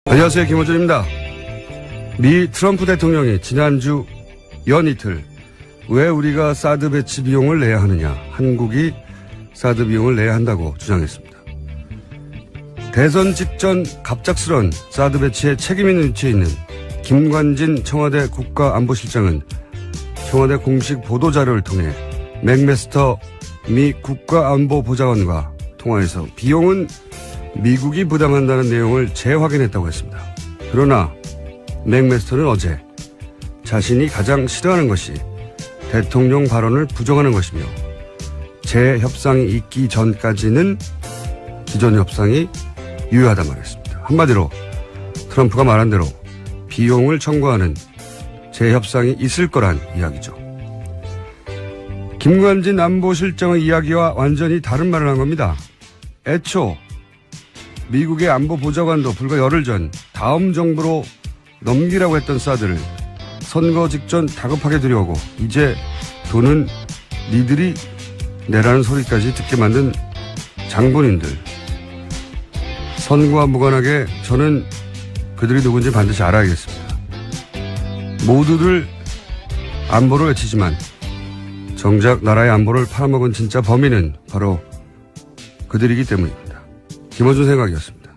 안녕하세요. 김호준입니다. 미 트럼프 대통령이 지난주 연이틀 왜 우리가 사드 배치 비용을 내야 하느냐, 한국이 사드 비용을 내야 한다고 주장했습니다. 대선 직전 갑작스런 사드 배치에 책임 있는 위치에 있는 김관진 청와대 국가안보실장은 청와대 공식 보도자료를 통해 맥메스터 미 국가안보보좌관과 통화해서 비용은 미국이 부담한다는 내용을 재확인했다고 했습니다. 그러나 맥메스터는 어제 자신이 가장 싫어하는 것이 대통령 발언을 부정하는 것이며 재협상이 있기 전까지는 기존 협상이 유효하다 말했습니다. 한마디로 트럼프가 말한 대로 비용을 청구하는 재협상이 있을 거란 이야기죠. 김관진 안보실장의 이야기와 완전히 다른 말을 한 겁니다. 애초 미국의 안보보좌관도 불과 열흘 전 다음 정부로 넘기라고 했던 사드를 선거 직전 다급하게 들여오고 이제 돈은 니들이 내라는 소리까지 듣게 만든 장본인들. 선거와 무관하게 저는 그들이 누군지 반드시 알아야겠습니다. 모두들 안보를 외치지만 정작 나라의 안보를 팔아먹은 진짜 범인은 바로 그들이기 때문입니다. 김어준 생각이었습니다.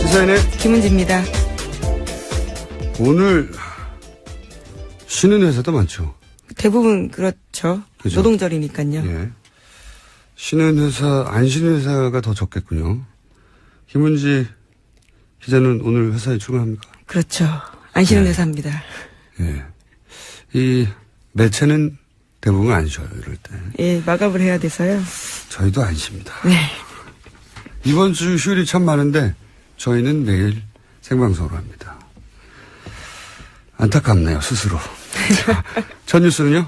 시사인의 김은지입니다. 오늘 쉬는 회사도 많죠. 대부분 그렇죠. 그죠? 노동절이니까요. 예. 쉬는 회사, 안 쉬는 회사가 더 적겠군요. 김은지 기자는 오늘 회사에 출근합니까? 그렇죠. 안 쉬는 네. 회사입니다. 예. 이 매체는 대부분 안 쉬어요, 이럴 때. 예, 마감을 해야 돼서요. 저희도 안 쉽니다. 네. 이번 주 휴일이 참 많은데 저희는 내일 생방송으로 합니다. 안타깝네요, 스스로. 자, 첫 뉴스는요?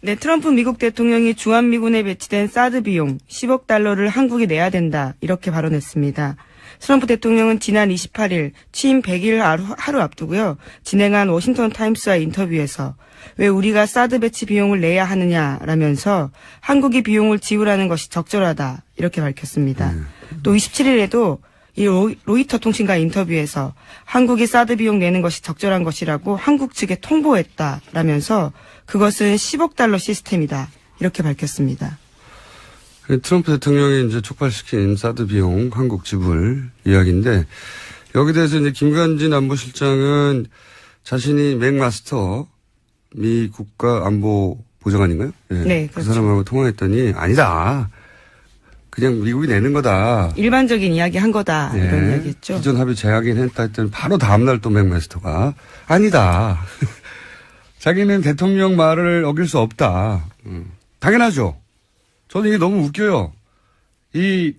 네, 트럼프 미국 대통령이 주한미군에 배치된 사드 비용 10억 달러를 한국이 내야 된다. 이렇게 발언했습니다. 트럼프 대통령은 지난 28일 취임 100일 하루 앞두고요. 진행한 워싱턴 타임스와의 인터뷰에서 왜 우리가 사드 배치 비용을 내야 하느냐라면서 한국이 비용을 지불하는 것이 적절하다. 이렇게 밝혔습니다. 또 27일에도 이 로이터 통신과 인터뷰에서 한국이 사드 비용 내는 것이 적절한 것이라고 한국 측에 통보했다라면서 그것은 10억 달러 시스템이다. 이렇게 밝혔습니다. 트럼프 대통령이 이제 촉발시킨 사드 비용 한국 지불 이야기인데 여기 대해서 이제 김관진 안보실장은 자신이 맥마스터 미 국가안보보좌관인가요? 예. 네, 그 그렇죠. 사람하고 통화했더니 아니다. 그냥 미국이 내는 거다. 일반적인 이야기 한 거다. 예. 이런 이야기했죠. 기존 합의 재확인했다 했더니 바로 다음날 또 맥마스터가 아니다. 자기는 대통령 말을 어길 수 없다. 당연하죠. 저는 이게 너무 웃겨요. 이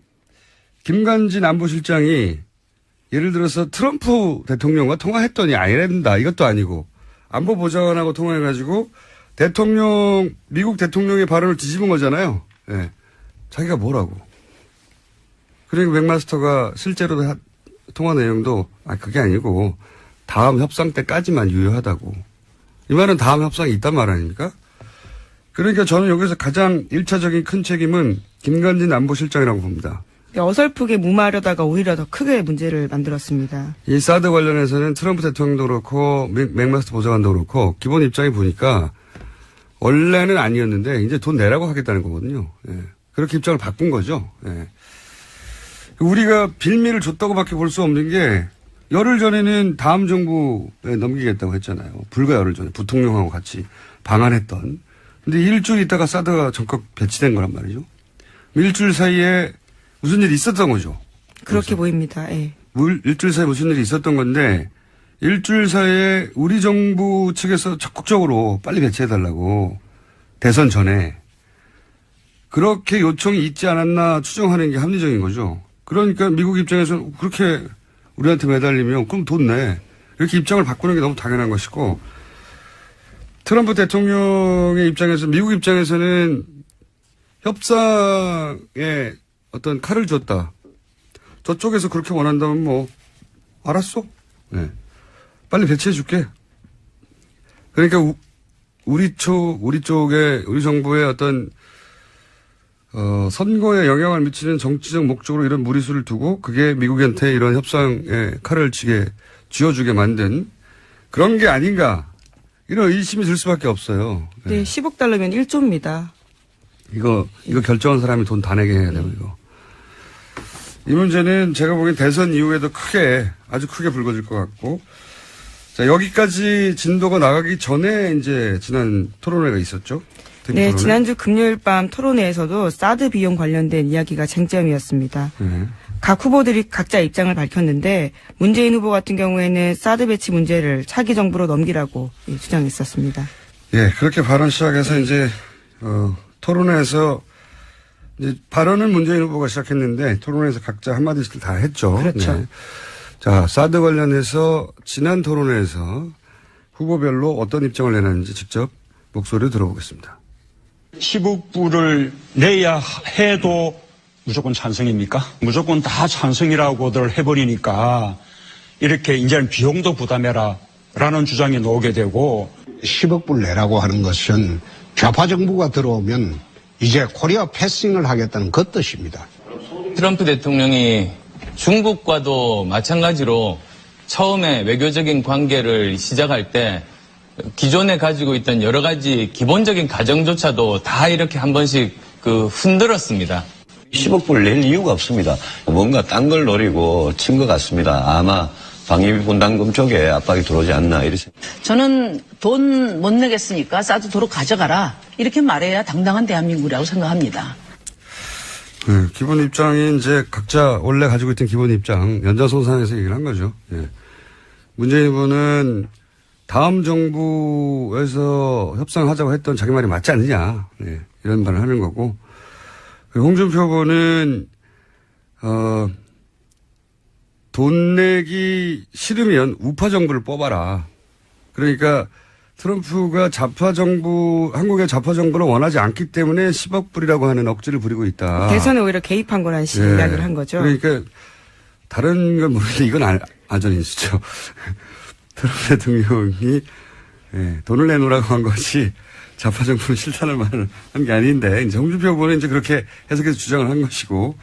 김관진 안보실장이 예를 들어서 트럼프 대통령과 통화했더니 아니란다. 이것도 아니고 안보보좌관하고 통화해가지고 미국 대통령의 발언을 뒤집은 거잖아요. 예. 자기가 뭐라고. 그리고 맥마스터가 실제로 통화 내용도 그게 아니고 다음 협상 때까지만 유효하다고. 이 말은 다음 협상이 있단 말 아닙니까? 그러니까 저는 여기서 가장 1차적인 큰 책임은 김관진 안보실장이라고 봅니다. 어설프게 무마하려다가 오히려 더 크게 문제를 만들었습니다. 이 사드 관련해서는 트럼프 대통령도 그렇고 맥마스터 보좌관도 그렇고 기본 입장이 보니까 원래는 아니었는데 이제 돈 내라고 하겠다는 거거든요. 예. 그렇게 입장을 바꾼 거죠. 예. 우리가 빌미를 줬다고밖에 볼 수 없는 게 열흘 전에는 다음 정부에 넘기겠다고 했잖아요. 불과 열흘 전에 부통령하고 같이 방한했던. 근데 일주일 있다가 사드가 전격 배치된 거란 말이죠. 일주일 사이에 무슨 일이 있었던 거죠. 그렇게 그래서. 보입니다. 예. 일주일 사이에 무슨 일이 있었던 건데 일주일 사이에 우리 정부 측에서 적극적으로 빨리 배치해달라고 대선 전에 그렇게 요청이 있지 않았나 추정하는 게 합리적인 거죠. 그러니까 미국 입장에서는 그렇게 우리한테 매달리면 그럼 돈 내. 이렇게 입장을 바꾸는 게 너무 당연한 것이고 트럼프 대통령의 입장에서 미국 입장에서는 협상에 어떤 칼을 줬다. 저쪽에서 그렇게 원한다면 뭐 알았어. 네. 빨리 배치해 줄게. 그러니까 우리 정부의 어떤, 선거에 영향을 미치는 정치적 목적으로 이런 무리수를 두고 그게 미국한테 이런 협상에 칼을 쥐어주게 만든 그런 게 아닌가. 이런 의심이 들 수밖에 없어요. 네, 10억 달러면 1조입니다. 이거 결정한 사람이 돈 다 내게 해야 되고, 이거. 이 문제는 제가 보기엔 대선 이후에도 아주 크게 불거질 것 같고, 자, 여기까지 진도가 나가기 전에 이제 지난 토론회가 있었죠? 네, 토론회? 지난주 금요일 밤 토론회에서도 사드 비용 관련된 이야기가 쟁점이었습니다. 네. 각 후보들이 각자 입장을 밝혔는데 문재인 후보 같은 경우에는 사드 배치 문제를 차기 정부로 넘기라고 주장했었습니다. 예, 그렇게 발언 시작해서 이제, 토론회에서 이제 발언은 문재인 후보가 시작했는데 토론회에서 각자 한마디씩 다 했죠. 그렇죠. 네. 자, 사드 관련해서 지난 토론회에서 후보별로 어떤 입장을 내놨는지 직접 목소리를 들어보겠습니다. 10억 불을 내야 해도 무조건 찬성입니까? 무조건 다 찬성이라고들 해버리니까 이렇게 이제는 비용도 부담해라 라는 주장이 나오게 되고 10억 불 내라고 하는 것은 좌파 정부가 들어오면 이제 코리아 패싱을 하겠다는 그 뜻입니다. 트럼프 대통령이 중국과도 마찬가지로 처음에 외교적인 관계를 시작할 때 기존에 가지고 있던 여러 가지 기본적인 가정조차도 다 이렇게 한 번씩 흔들었습니다. 10억 불 낼 이유가 없습니다. 뭔가 딴 걸 노리고 친 것 같습니다. 아마 방위분담금 쪽에 압박이 들어오지 않나 이렇게. 저는 돈 못 내겠으니까 사드 도로 가져가라. 이렇게 말해야 당당한 대한민국이라고 생각합니다. 네, 기본 입장이 이제 각자 원래 가지고 있던 기본 입장 연장선상에서 얘기를 한 거죠. 예. 문재인 후보는 다음 정부에서 협상하자고 했던 자기 말이 맞지 않느냐. 예, 이런 말을 하는 거고. 홍준표 후보는 돈 내기 싫으면 우파 정부를 뽑아라. 그러니까 트럼프가 한국의 좌파 정부를 원하지 않기 때문에 10억 불이라고 하는 억지를 부리고 있다. 대선에 오히려 개입한 거라는 식의 이야기를 한 거죠. 그러니까 다른 건 모르겠는데 이건 아전인수죠. 트럼프 대통령이 돈을 내놓으라고 한 것이 좌파 정부는 싫다는 말을 한 게 아닌데, 이제 홍준표 후보는 이제 그렇게 해석해서 주장을 한 것이고,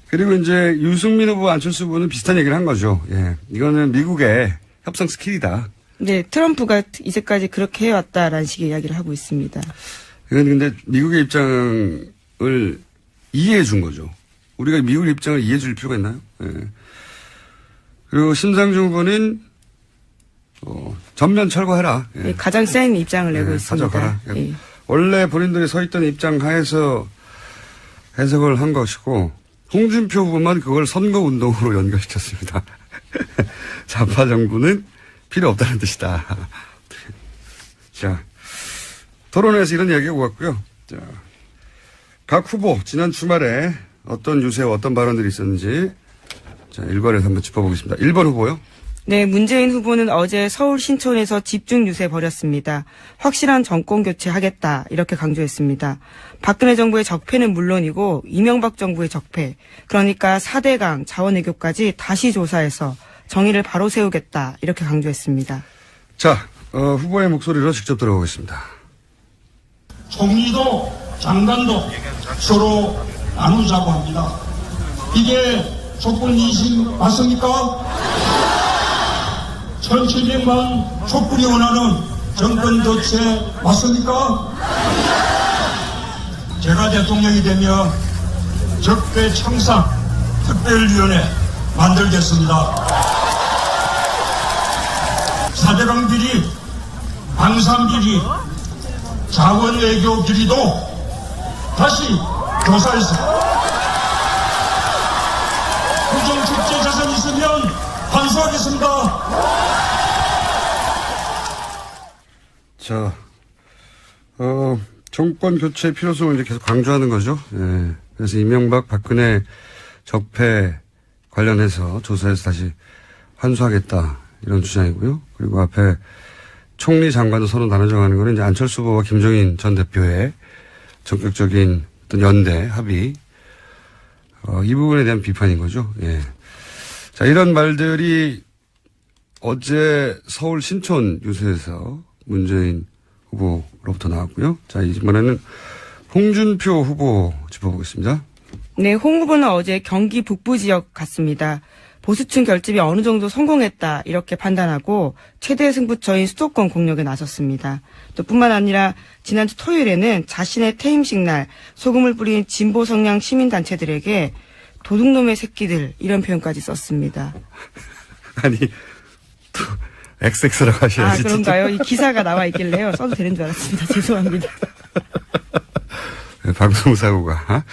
그리고 이제 유승민 후보, 안철수 후보는 비슷한 얘기를 한 거죠. 예. 이거는 미국의 협상 스킬이다. 네, 트럼프가 이제까지 그렇게 해왔다라는 식의 이야기를 하고 있습니다. 이건 근데 미국의 입장을 이해해 준 거죠. 우리가 미국 입장을 이해해 줄 필요가 있나요? 예. 그리고 심상정 후보는 전면 철거해라. 예. 네, 가장 센 입장을 내고 있습니다. 가져가라. 예. 원래 본인들이 서 있던 입장 하에서 해석을 한 것이고, 홍준표 후보만 그걸 선거운동으로 연결시켰습니다. 좌파 정부는 필요 없다는 뜻이다. 자, 토론회에서 이런 이야기가 오갔고요. 자, 각 후보 지난 주말에 어떤 유세와 어떤 발언들이 있었는지 자, 일괄해서 한번 짚어보겠습니다. 1번 후보요. 네, 문재인 후보는 어제 서울 신촌에서 집중 유세 벌였습니다. 확실한 정권 교체하겠다 이렇게 강조했습니다. 박근혜 정부의 적폐는 물론이고 이명박 정부의 적폐, 그러니까 4대강 자원외교까지 다시 조사해서 정의를 바로 세우겠다 이렇게 강조했습니다. 자, 후보의 목소리로 직접 들어보겠습니다. 총리도 장관도 서로 나누자고 합니다. 이게 촛불 민심 맞습니까? 1700만 촛불이 원하는 정권 교체 맞습니까? 제가 대통령이 되면 적폐 청산 특별위원회 만들겠습니다. 4대강 비리, 방산 비리, 자원 외교 비리도 다시 조사해서 부정축제 자산이 있으면 환수하겠습니다. 자, 정권 교체 필요성을 이제 계속 강조하는 거죠. 예. 그래서 이명박, 박근혜 적폐 관련해서 조사해서 다시 환수하겠다 이런 주장이고요. 그리고 앞에 총리 장관도 서로 나눠정하는 거는 이제 안철수 후보와 김종인 전 대표의 전격적인 어떤 연대 합의 이 부분에 대한 비판인 거죠. 예. 자, 이런 말들이 어제 서울 신촌 유세에서 문재인 후보로부터 나왔고요. 자, 이번에는 홍준표 후보 짚어보겠습니다. 네, 홍 후보는 어제 경기 북부 지역 갔습니다. 보수층 결집이 어느 정도 성공했다 이렇게 판단하고 최대 승부처인 수도권 공략에 나섰습니다. 또 뿐만 아니라 지난주 토요일에는 자신의 퇴임식 날 소금을 뿌린 진보 성향 시민단체들에게 도둑놈의 새끼들 이런 표현까지 썼습니다. 아니, 또 XX라고 하셔야지. 아, 그런가요? 이 기사가 나와 있길래요. 써도 되는 줄 알았습니다. 죄송합니다. 네, 방송사고가.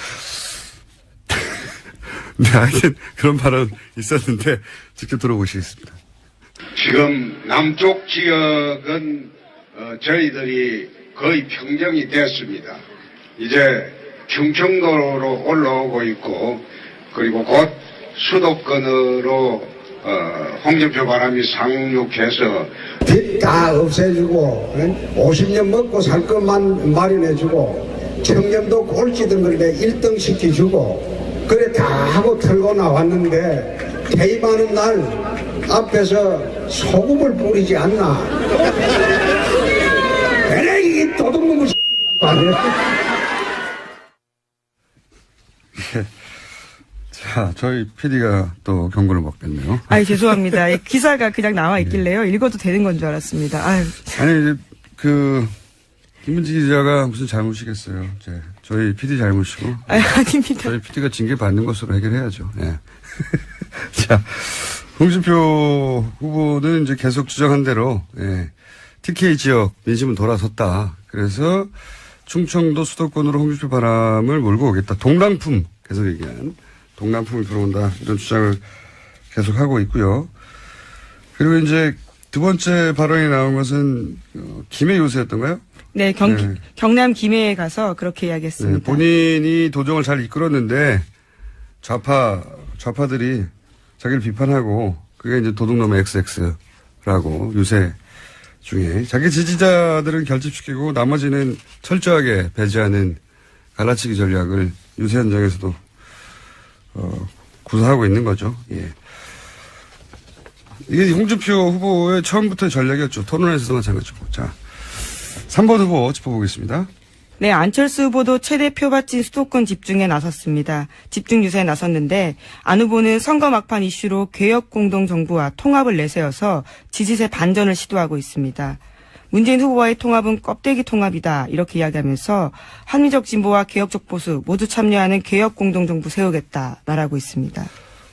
네, 하여튼 그런 발언 있었는데 직접 들어보시겠습니다. 지금 남쪽 지역은 저희들이 거의 평정이 됐습니다. 이제 충청도로 올라오고 있고 그리고 곧 수도권으로 홍준표 바람이 상륙해서 빚 다 없애주고 50년 먹고 살 것만 마련해주고 청년도 꼴찌든 그런데 1등 시켜주고 그래 다 하고 털고 나왔는데 퇴임하는 날 앞에서 소금을 뿌리지 않나. 그래 이게 도둑놈의 자, 저희 PD가 또 경고를 먹겠네요. 아이, 죄송합니다. 이 기사가 그냥 나와 있길래요. 읽어도 되는 건 줄 알았습니다. 아유. 아니, 이제 김은지 기자가 무슨 잘못이겠어요. 이제 저희 PD 잘못이고. 아닙니다. 저희 PD가 징계 받는 것으로 해결해야죠. 예. 자, 홍준표 후보는 이제 계속 주장한 대로, 예. TK 지역 민심은 돌아섰다. 그래서 충청도 수도권으로 홍준표 바람을 몰고 오겠다. 동랑품, 계속 얘기한. 동남풍이 들어온다. 이런 주장을 계속하고 있고요. 그리고 이제 두 번째 발언이 나온 것은 김해 요새였던가요? 네, 경남 김해에 가서 그렇게 이야기했습니다. 네, 본인이 도정을 잘 이끌었는데 좌파들이 자기를 비판하고 그게 이제 도둑놈의 XX라고 유세 중에 자기 지지자들은 결집시키고 나머지는 철저하게 배제하는 갈라치기 전략을 유세 현장에서도 구사하고 있는 거죠. 예. 이게 홍준표 후보의 처음부터의 전략이었죠. 토론에서도 마찬가지고. 자, 3번 후보 짚어보겠습니다. 네, 안철수 후보도 최대 표밭인 수도권 집중에 나섰습니다. 집중 유세에 나섰는데 안 후보는 선거 막판 이슈로 개혁 공동정부와 통합을 내세워서 지지세 반전을 시도하고 있습니다. 문재인 후보와의 통합은 껍데기 통합이다 이렇게 이야기하면서 합리적 진보와 개혁적 보수 모두 참여하는 개혁 공동정부 세우겠다 말하고 있습니다.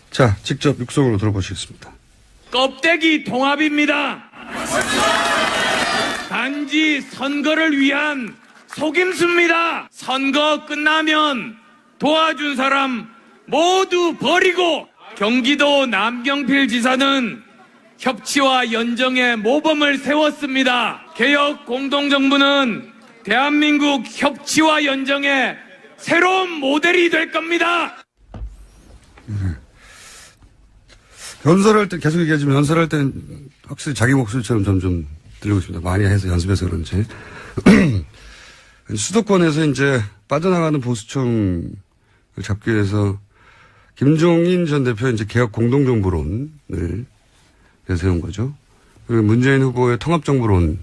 자, 직접 육성으로 들어보시겠습니다. 껍데기 통합입니다. 단지 선거를 위한 속임수입니다. 선거 끝나면 도와준 사람 모두 버리고 경기도 남경필 지사는 협치와 연정의 모범을 세웠습니다. 개혁 공동정부는 대한민국 협치와 연정의 새로운 모델이 될 겁니다. 연설할 때 계속 얘기하지만 연설할 때는 확실히 자기 목소리처럼 점점 들리고 있습니다. 많이 해서 연습해서 그런지. 수도권에서 이제 빠져나가는 보수층을 잡기 위해서 김종인 전 대표 이제 개혁 공동정부론을 내세운 거죠. 그리고 문재인 후보의 통합정부론을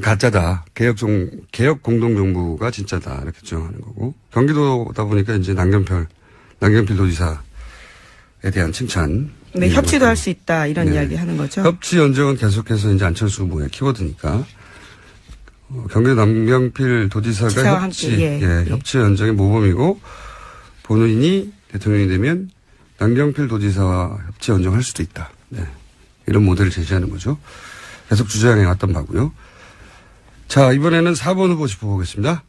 가짜다. 개혁 공동정부가 진짜다. 이렇게 주장하는 거고. 경기도다 보니까 이제 남경필 도지사에 대한 칭찬. 네, 협치도 할 수 있다. 이런 이야기 하는 거죠. 협치 연정은 계속해서 이제 안철수 후보의 키워드니까. 경기도 남경필 도지사가 협치 연정의 모범이고 본인이 대통령이 되면 남경필 도지사와 협치 연정할 수도 있다. 네. 이런 모델을 제시하는 거죠. 계속 주장해 왔던 바고요. 자, 이번에는 4번 후보 짚어보겠습니다.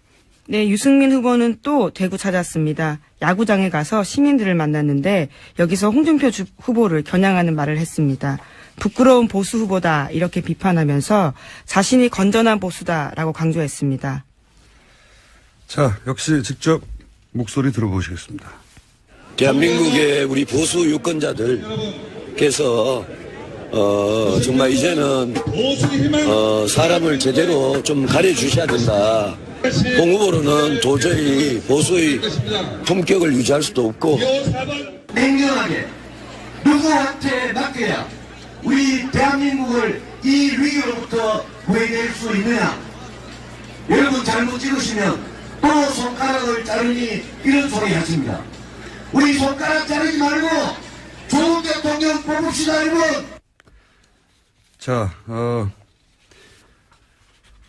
네, 유승민 후보는 또 대구 찾았습니다. 야구장에 가서 시민들을 만났는데 여기서 홍준표 후보를 겨냥하는 말을 했습니다. 부끄러운 보수 후보다 이렇게 비판하면서 자신이 건전한 보수다라고 강조했습니다. 자, 역시 직접 목소리 들어보시겠습니다. 대한민국의 우리 보수 유권자들께서 정말 이제는 사람을 제대로 좀 가려주셔야 된다. 홍 후보로는 도저히 보수의 품격을 유지할 수도 없고 냉정하게 누구한테 맡겨야 우리 대한민국을 이 위기로부터 후회될 수 있느냐? 여러분 잘못 찍으시면 또 손가락을 자르니 이런 소리 하십니다. 우리 손가락 자르지 말고 좋은 대통령 뽑읍시다, 여러분. 자,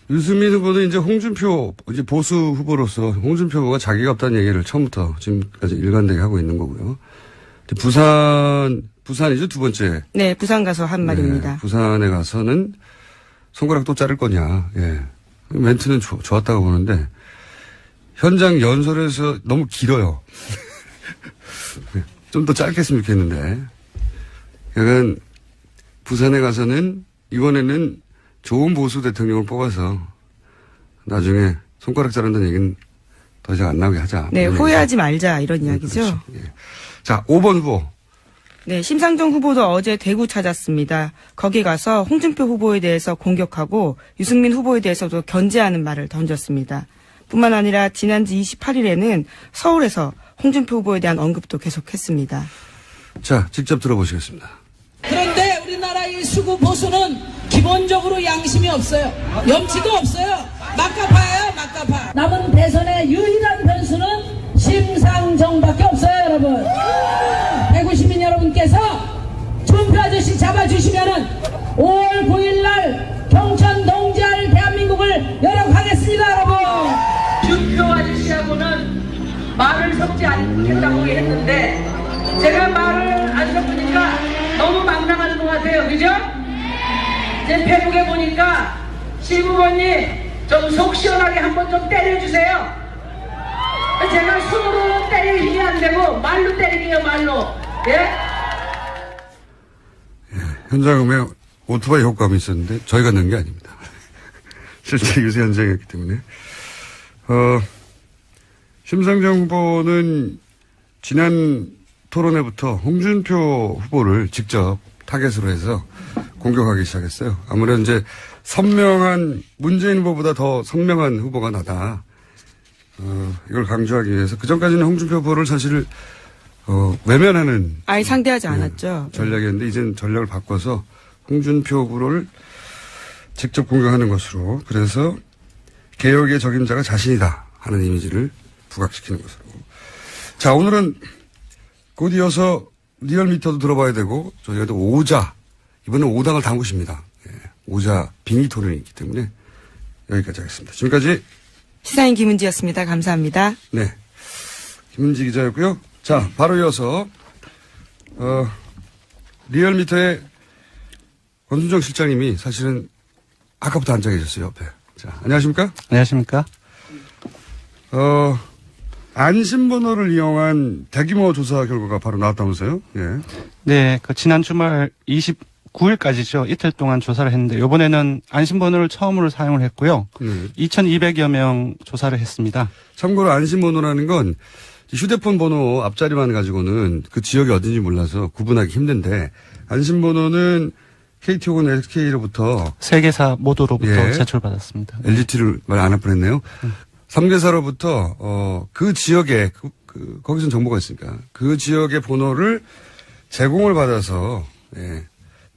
유승민 후보는 이제 홍준표, 이제 보수 후보로서 홍준표 후보가 자기가 없다는 얘기를 처음부터 지금까지 일관되게 하고 있는 거고요. 부산이죠, 두 번째. 네, 부산 가서 한 말입니다. 부산에 가서는 손가락 또 자를 거냐. 예. 멘트는 좋았다고 보는데, 현장 연설에서 너무 길어요. 좀 더 짧게 했으면 좋겠는데. 약간, 부산에 가서는 이번에는 좋은 보수 대통령을 뽑아서 나중에 손가락 자른다는 얘기는 더 이상 안 나오게 하자. 네, 후회하지 말자 이런 이야기죠. 그렇죠. 예. 자, 5번 후보. 네, 심상정 후보도 어제 대구 찾았습니다. 거기 가서 홍준표 후보에 대해서 공격하고 유승민 후보에 대해서도 견제하는 말을 던졌습니다. 뿐만 아니라 지난주 28일에는 서울에서 홍준표 후보에 대한 언급도 계속했습니다. 자, 직접 들어보시겠습니다. 그런데 우리나라의 수구 보수는 기본적으로 양심이 없어요. 염치도 없어요. 막가파예요, 막가파. 남은 대선의 유일한 변수는 심상정밖에 없어요, 여러분. 대구 시민 여러분께서 준표 아저씨 잡아주시면은 5월 9일날 경천 동지할 대한민국을 열어가겠습니다, 여러분. 준표 아저씨하고는 말을 섞지 않겠다고 했는데 제가 말을 안 섞으니까 너무 망당하는 것 같아요, 그죠? 제 페북에 보니까 시부모님 좀 속 시원하게 한번 좀 때려주세요. 제가 손으로 때릴 힘이 안 되고 말로 때리게요, 말로. 예? 현장음에 오토바이 효과음이 있었는데 저희가 넣은 게 아닙니다. 실제 유세 현장이었기 때문에. 심상정 후보는 지난 토론회부터 홍준표 후보를 직접 타겟으로 해서 공격하기 시작했어요. 아무래도 이제 문재인 후보보다 더 선명한 후보가 나다. 이걸 강조하기 위해서 그전까지는 홍준표 후보를 사실 외면하는 아예 상대하지 않았죠. 전략이었는데 이제는 전략을 바꿔서 홍준표 후보를 직접 공격하는 것으로, 그래서 개혁의 적임자가 자신이다 하는 이미지를 부각시키는 것으로. 자, 오늘은 곧 이어서 리얼미터도 들어봐야 되고 저희가 또 오자, 이번엔 5당을 담그십니다. 예, 오자 빙의 토론이 있기 때문에 여기까지 하겠습니다. 지금까지 시사인 김은지였습니다. 감사합니다. 네, 김은지 기자였고요. 자, 바로 이어서 리얼미터의 권순정 실장님이 사실은 아까부터 앉아 계셨어요, 옆에. 자, 안녕하십니까? 안녕하십니까? 안심번호를 이용한 대규모 조사 결과가 바로 나왔다면서요? 예. 네, 지난 주말 29일까지죠. 이틀 동안 조사를 했는데, 이번에는 안심번호를 처음으로 사용을 했고요. 2,200여 명 조사를 했습니다. 참고로 안심번호라는 건 휴대폰 번호 앞자리만 가지고는 그 지역이 어딘지 몰라서 구분하기 힘든데, 안심번호는 KT 혹은 SK로부터 3개사 모두로부터 제출받았습니다. LGT를 말 안 할 뻔했네요. 3개사로부터 그 지역에 거기선 정보가 있으니까 그 지역의 번호를 제공을 받아서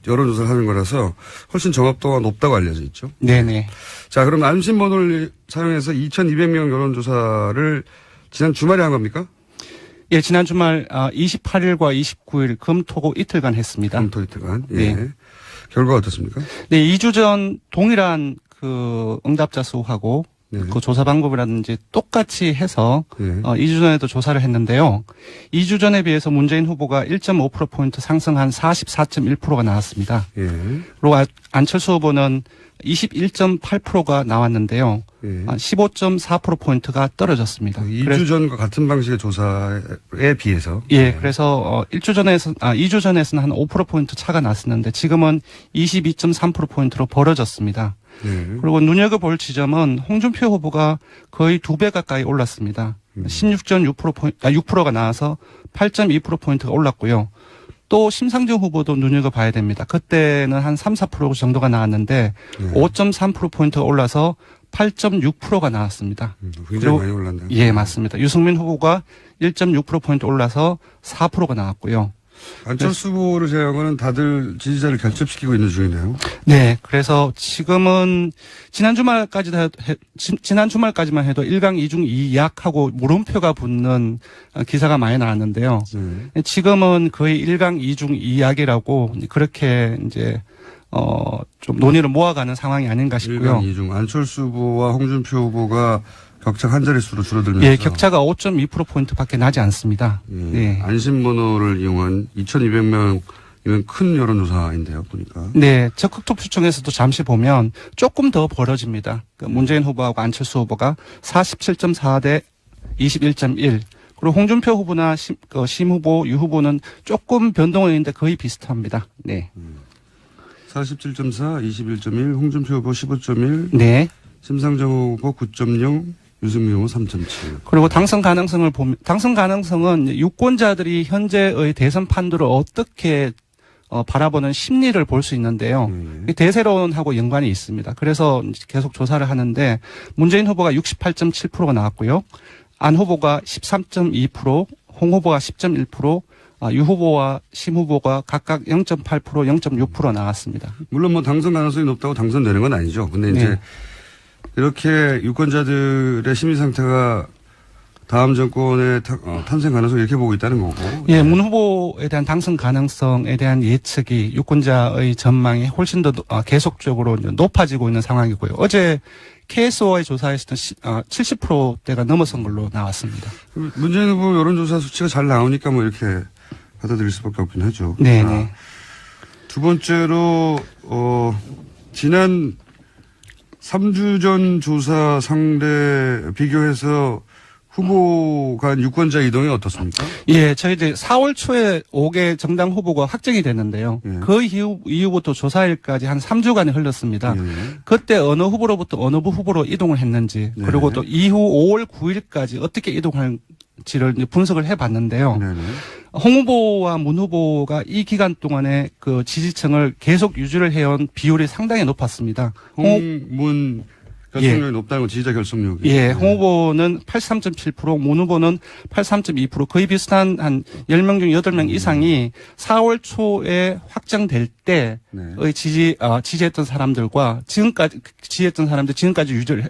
여론조사를 하는 거라서 훨씬 정확도가 높다고 알려져 있죠. 네네. 자, 그럼 안심번호를 사용해서 2,200명 여론조사를 지난 주말에 한 겁니까? 예, 지난 주말 28일과 29일 금토고 이틀간 했습니다. 금토 이틀간. 예. 네. 결과가 어떻습니까? 네, 2주 전 동일한 응답자 수하고 그 조사 방법이라든지 똑같이 해서 2주 전에도 조사를 했는데요. 2주 전에 비해서 문재인 후보가 1.5%포인트 상승한 44.1%가 나왔습니다. 그리고 안철수 후보는 21.8%가 나왔는데요. 15.4%포인트가 떨어졌습니다. 2주 전과 같은 방식의 조사에 비해서? 예, 그래서 2주 전에서는 한 5%포인트 차가 났었는데 지금은 22.3%포인트로 벌어졌습니다. 그리고 눈여겨볼 지점은 홍준표 후보가 거의 2배 가까이 올랐습니다. 6%가 나와서 8.2%포인트가 올랐고요. 또 심상정 후보도 눈여겨봐야 됩니다. 그때는 한 3, 4% 정도가 나왔는데 5.3%포인트가 올라서 8.6%가 나왔습니다. 굉장히 많이 올랐네요. 예, 맞습니다. 유승민 후보가 1.6%포인트 올라서 4%가 나왔고요. 안철수 후보를 제외하고는 다들 지지자를 결집시키고 있는 중이네요. 네. 그래서 지금은 지난 주말까지만 해도 1강 2중 2약하고 물음표가 붙는 기사가 많이 나왔는데요. 지금은 거의 1강 2중 2약이라고 그렇게 이제 좀 논의를 모아가는 상황이 아닌가 싶고요. 1강 2중 안철수 후보와 홍준표 후보가 격차 한 자릿수로 줄어들면서. 예, 격차가 5.2%포인트밖에 나지 않습니다. 네. 안심번호를 이용한 2,200명이면 큰 여론조사인데요, 보니까. 네, 적극투표청에서도 잠시 보면 조금 더 벌어집니다. 문재인 후보하고 안철수 후보가 47.4 대 21.1. 그리고 홍준표 후보나 심 후보, 유 후보는 조금 변동은 있는데 거의 비슷합니다. 네. 47.4, 21.1, 홍준표 후보 15.1. 네. 심상정 후보 9.0, 유승민 후보 3.7. 그리고 당선 가능성을 보면, 당선 가능성은 유권자들이 현재의 대선 판도를 어떻게 바라보는 심리를 볼 수 있는데요. 대세론하고 연관이 있습니다. 그래서 계속 조사를 하는데 문재인 후보가 68.7%가 나왔고요. 안 후보가 13.2%, 홍 후보가 10.1%, 유 후보와 심 후보가 각각 0.8%, 0.6% 나왔습니다. 물론 뭐 당선 가능성이 높다고 당선되는 건 아니죠. 근데 이제 네. 이렇게 유권자들의 심리 상태가 다음 정권의 탄생 가능성을 이렇게 보고 있다는 거고. 예, 문 후보에 대한 당선 가능성에 대한 예측이 유권자의 전망이 훨씬 더 계속적으로 높아지고 있는 상황이고요. 어제 KSO의 조사에서는 70%대가 넘어선 걸로 나왔습니다. 문재인 후보 여론조사 수치가 잘 나오니까 뭐 이렇게 받아들일 수밖에 없긴 하죠. 네네. 두 번째로 지난 3주 전 조사 상대 비교해서 후보 간 유권자 이동이 어떻습니까? 예, 저희들 4월 초에 5개 정당 후보가 확정이 됐는데요. 그 이후부터 조사일까지 한 3주간이 흘렀습니다. 그때 어느 후보로부터 어느 후보로 이동을 했는지, 그리고 또 이후 5월 9일까지 어떻게 이동할지를 이제 분석을 해봤는데요. 홍 후보와 문 후보가 이 기간 동안에 그 지지층을 계속 유지를 해온 비율이 상당히 높았습니다. 문 결속력이 높다는 건 지지자 결속력이. 예, 홍 후보는 83.7%, 문 후보는 83.2%, 거의 비슷한 한 10명 중 8명 이상이 4월 초에 확정될 때의 지지했던 사람들과 지금까지 지지했던 사람들 지금까지 유지를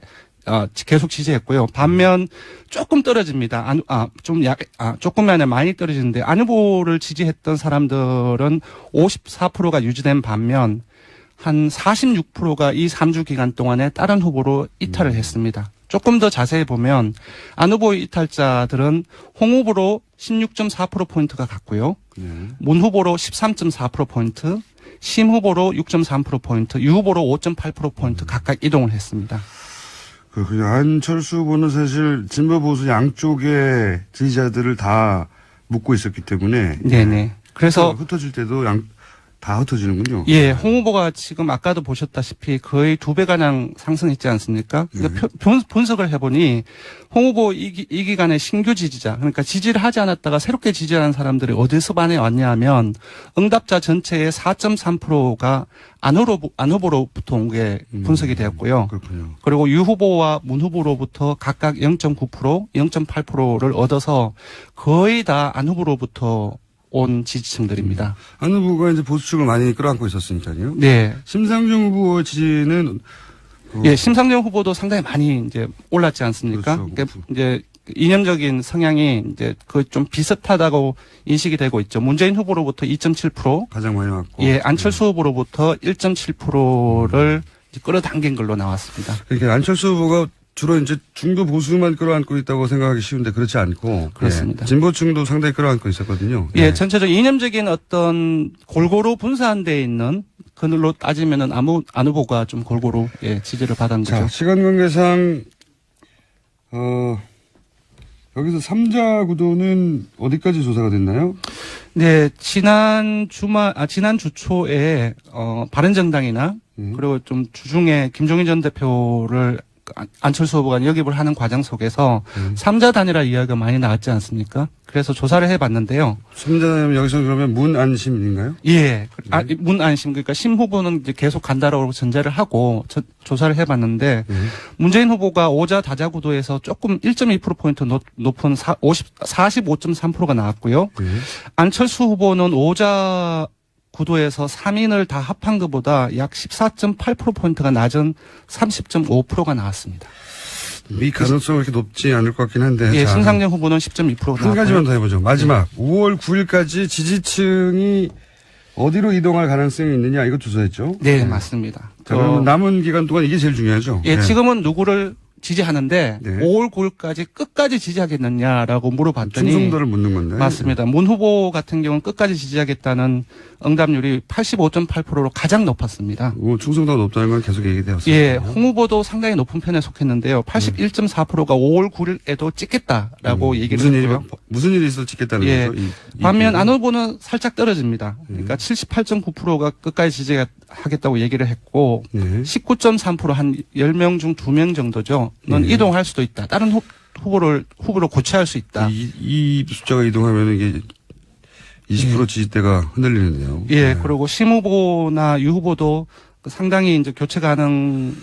계속 지지했고요. 반면 조금 떨어집니다. 조금이 아니라 많이 떨어지는데 안 후보를 지지했던 사람들은 54%가 유지된 반면 한 46%가 이 3주 기간 동안에 다른 후보로 이탈을 했습니다. 조금 더 자세히 보면 안 후보의 이탈자들은 홍 후보로 16.4%포인트가 갔고요. 문 후보로 13.4%포인트, 심 후보로 6.3%포인트, 유 후보로 5.8%포인트 각각 이동을 했습니다. 그렇군요. 안철수 후보는 사실 진보 보수 양쪽의 지지자들을 다 묶고 있었기 때문에. 네네. 그래서 흩어질 때도 다 흩어지는군요. 예, 홍 후보가 지금 아까도 보셨다시피 거의 2배가량 상승했지 않습니까? 그러니까 분석을 해보니 홍 후보 이 기간에 신규 지지자, 그러니까 지지를 하지 않았다가 새롭게 지지하는 사람들이 어디서 반에 왔냐 하면 응답자 전체의 4.3%가 안 후보로부터 온 게 분석이 되었고요. 그렇군요. 그리고 유 후보와 문 후보로부터 각각 0.9%, 0.8%를 얻어서 거의 다 안 후보로부터 온 지지층들입니다. 안 후보가 이제 보수층을 많이 끌어안고 있었으니까요. 네. 심상정 후보의 지지는 예, 심상정 후보도 상당히 많이 이제 올랐지 않습니까? 그렇죠. 그러니까 이제 이념적인 성향이 이제 그 좀 비슷하다고 인식이 되고 있죠. 문재인 후보로부터 2.7%, 가장 많이 왔고, 예, 안철수 후보로부터 1.7%를 끌어당긴 걸로 나왔습니다. 그러니까 안철수 후보가 주로 이제 중도 보수만 끌어안고 있다고 생각하기 쉬운데 그렇지 않고. 그렇습니다. 예, 진보층도 상당히 끌어안고 있었거든요. 예, 전체적으로 이념적인 어떤 골고루 분산되어 있는 그늘로 따지면은 안 후보가 좀 골고루 지지를 받은 거죠. 자, 시간 관계상 여기서 3자 구도는 어디까지 조사가 됐나요? 네, 지난 주 초에 바른정당이나 그리고 좀 주중에 김종인 전 대표를 안철수 후보가 역입을 하는 과정 속에서 3자 단일화 이야기가 많이 나왔지 않습니까? 그래서 조사를 해봤는데요. 3자 단일화 여기서 그러면 문안심인가요? 예. 문안심, 그러니까 심 후보는 이제 계속 간다라고 전제를 하고 조사를 해봤는데 문재인 후보가 5자 다자 구도에서 조금 1.2%포인트 높은 45.3%가 나왔고요. 안철수 후보는 5자 구도에서 3인을 다 합한 것보다 약 14.8%포인트가 낮은 30.5%가 나왔습니다. 이 가능성은 그렇게 높지 않을 것 같긴 한데. 예, 자, 신상정 후보는 10.2%가 한 가지만 더 해보죠. 마지막 5월 9일까지 지지층이 어디로 이동할 가능성이 있느냐 이거 조사했죠? 네, 맞습니다. 자, 그러면 남은 기간 동안 이게 제일 중요하죠? 예, 네. 지금은 누구를 지지하는데 네. 5월 9일까지 끝까지 지지하겠느냐라고 물어봤더니 충성도를 묻는 건데. 맞습니다. 문 후보 같은 경우는 끝까지 지지하겠다는 응답률이 85.8%로 가장 높았습니다. 충성도가 높다는 건 계속 얘기되었어요. 예, 홍 후보도 상당히 높은 편에 속했는데요. 81.4%가 5월 9일에도 찍겠다라고 얘기를 했고요. 무슨 일이 있어서 찍겠다는 예. 거죠? 반면 안 후보는 살짝 떨어집니다. 그러니까 78.9%가 끝까지 지지하겠다고 얘기를 했고 19.3% 한 10명 중 2명 정도죠. 는 이동할 수도 있다. 다른 후보로 교체할 수 있다. 이 숫자가 이동하면 이게 20% 지지대가 흔들리는데요. 예, 그리고 심 후보나 유 후보도 상당히 이제 교체 가능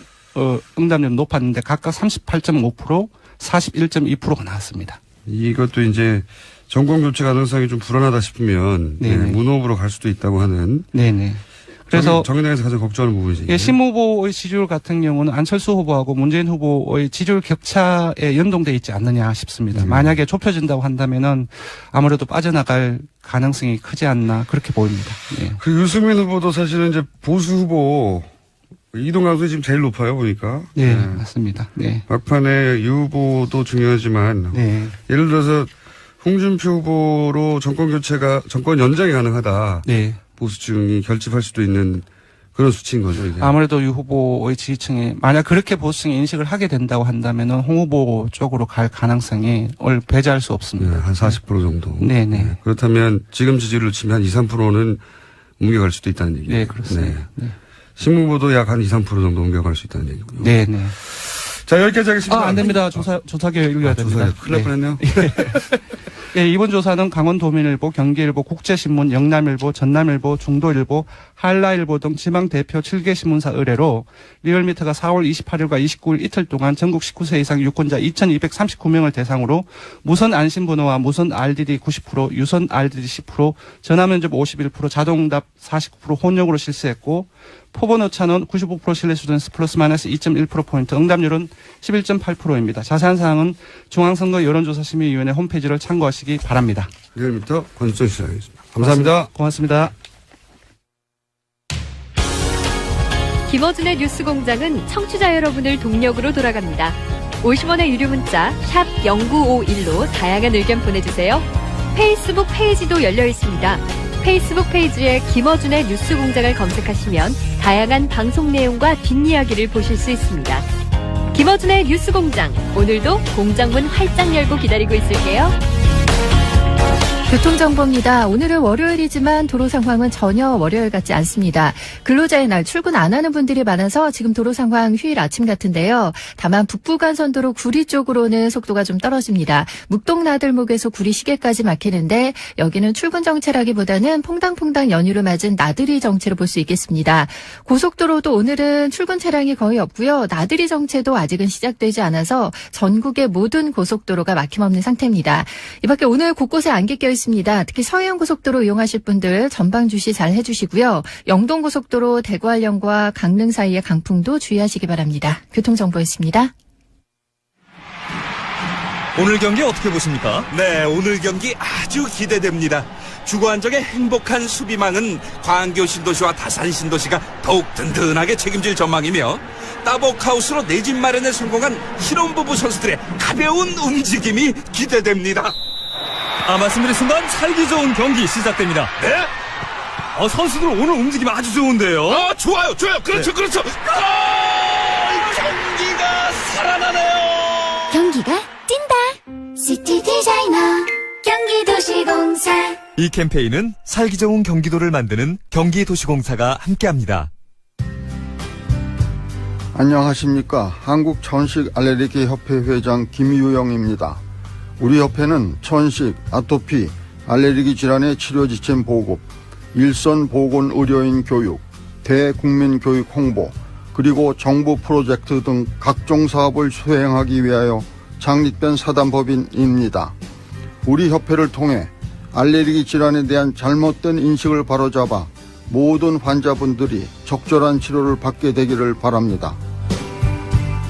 응답률이 높았는데 각각 38.5%, 41.2%가 나왔습니다. 이것도 이제 정권 교체 가능성이 좀 불안하다 싶으면 문 후보로 갈 수도 있다고 하는. 네네. 그래서 정의당에서 가장 걱정하는 부분이죠. 예, 심 후보의 지지율 같은 경우는 안철수 후보하고 문재인 후보의 지지율 격차에 연동돼 있지 않느냐 싶습니다. 만약에 좁혀진다고 한다면은 아무래도 빠져나갈 가능성이 크지 않나 그렇게 보입니다. 예. 그 유승민 후보도 사실은 이제 보수 후보 이동 가능성이 지금 제일 높아요 보니까. 네, 맞습니다. 네. 막판에 유 후보도 중요하지만 예를 들어서 홍준표 후보로 정권 연장이 가능하다. 네. 보수층이 결집할 수도 있는 그런 수치인 거죠, 이게. 아무래도 유 후보의 지지층이 만약 그렇게 보수층이 인식을 하게 된다고 한다면은 홍 후보 쪽으로 갈 가능성이 배제할 수 없습니다. 네, 한 40% 정도. 네네. 네. 그렇다면 지금 지지율을 치면 한 2, 3%는 옮겨갈 수도 있다는 얘기예요. 네, 그렇습니다. 네. 심 후보도 약 한 2, 3% 정도 옮겨갈 수 있다는 얘기고요. 네네. 자, 여기까지 하겠습니다. 안 됩니다. 조사 결과 읽어야 됩니다. 큰일 날 뻔했네요. 예, 이번 조사는 강원도민일보, 경기일보, 국제신문, 영남일보, 전남일보, 중도일보, 한라일보 등 지방 대표 7개 신문사 의뢰로 리얼미터가 4월 28일과 29일 이틀 동안 전국 19세 이상 유권자 2,239명을 대상으로 무선 안심번호와 무선 RDD 90%, 유선 RDD 10%, 전화면접 51%, 자동응답 49% 혼용으로 실시했고 포번 오차는 95% 신뢰 수준에서 플러스 마이너스 2.1%포인트, 응답률은 11.8%입니다. 자세한 사항은 중앙선거 여론조사심의위원회 홈페이지를 참고하시기 바랍니다. 리얼미터 권수정 시장이었습니다. 감사합니다. 고맙습니다. 김어준의 뉴스공장은 청취자 여러분을 동력으로 돌아갑니다. 50원의 유료 문자 샵 0951로 다양한 의견 보내주세요. 페이스북 페이지도 열려 있습니다. 페이스북 페이지에 김어준의 뉴스공장을 검색하시면 다양한 방송 내용과 뒷이야기를 보실 수 있습니다. 김어준의 뉴스공장, 오늘도 공장문 활짝 열고 기다리고 있을게요. 교통정보입니다. 오늘은 월요일이지만 도로 상황은 전혀 월요일 같지 않습니다. 근로자의 날 출근 안 하는 분들이 많아서 지금 도로 상황 휴일 아침 같은데요. 다만 북부간선도로 구리 쪽으로는 속도가 좀 떨어집니다. 묵동나들목에서 구리 시계까지 막히는데 여기는 출근 정체라기보다는 퐁당퐁당 연휴를 맞은 나들이 정체로 볼 수 있겠습니다. 고속도로도 오늘은 출근 차량이 거의 없고요. 나들이 정체도 아직은 시작되지 않아서 전국의 모든 고속도로가 막힘없는 상태입니다. 이 밖에 오늘 곳곳에 안개 껴 있습니다. 특히 서해안고속도로 이용하실 분들 전방 주시 잘 해주시고요. 영동고속도로 대구알령과 강릉 사이의 강풍도 주의하시기 바랍니다. 교통정보였습니다. 오늘 경기 어떻게 보십니까? 네, 오늘 경기 아주 기대됩니다. 주거안정의 행복한 수비망은 광교 신도시와 다산 신도시가 더욱 든든하게 책임질 전망이며 따복하우스로 내 집 마련에 성공한 신혼부부 선수들의 가벼운 움직임이 기대됩니다. 말씀드린 순간 살기 좋은 경기 시작됩니다. 네? 선수들 오늘 움직임 아주 좋은데요. 좋아요. 그렇죠. 경기가 살아나네요. 경기가 뛴다. 시티 디자이너 경기도시공사. 이 캠페인은 살기 좋은 경기도를 만드는 경기도시공사가 함께합니다. 안녕하십니까. 한국천식 알레르기 협회 회장 김유영입니다. 우리 협회는 천식, 아토피, 알레르기 질환의 치료 지침 보급, 일선 보건 의료인 교육, 대국민 교육 홍보, 그리고 정부 프로젝트 등 각종 사업을 수행하기 위하여 창립된 사단법인입니다. 우리 협회를 통해 알레르기 질환에 대한 잘못된 인식을 바로잡아 모든 환자분들이 적절한 치료를 받게 되기를 바랍니다.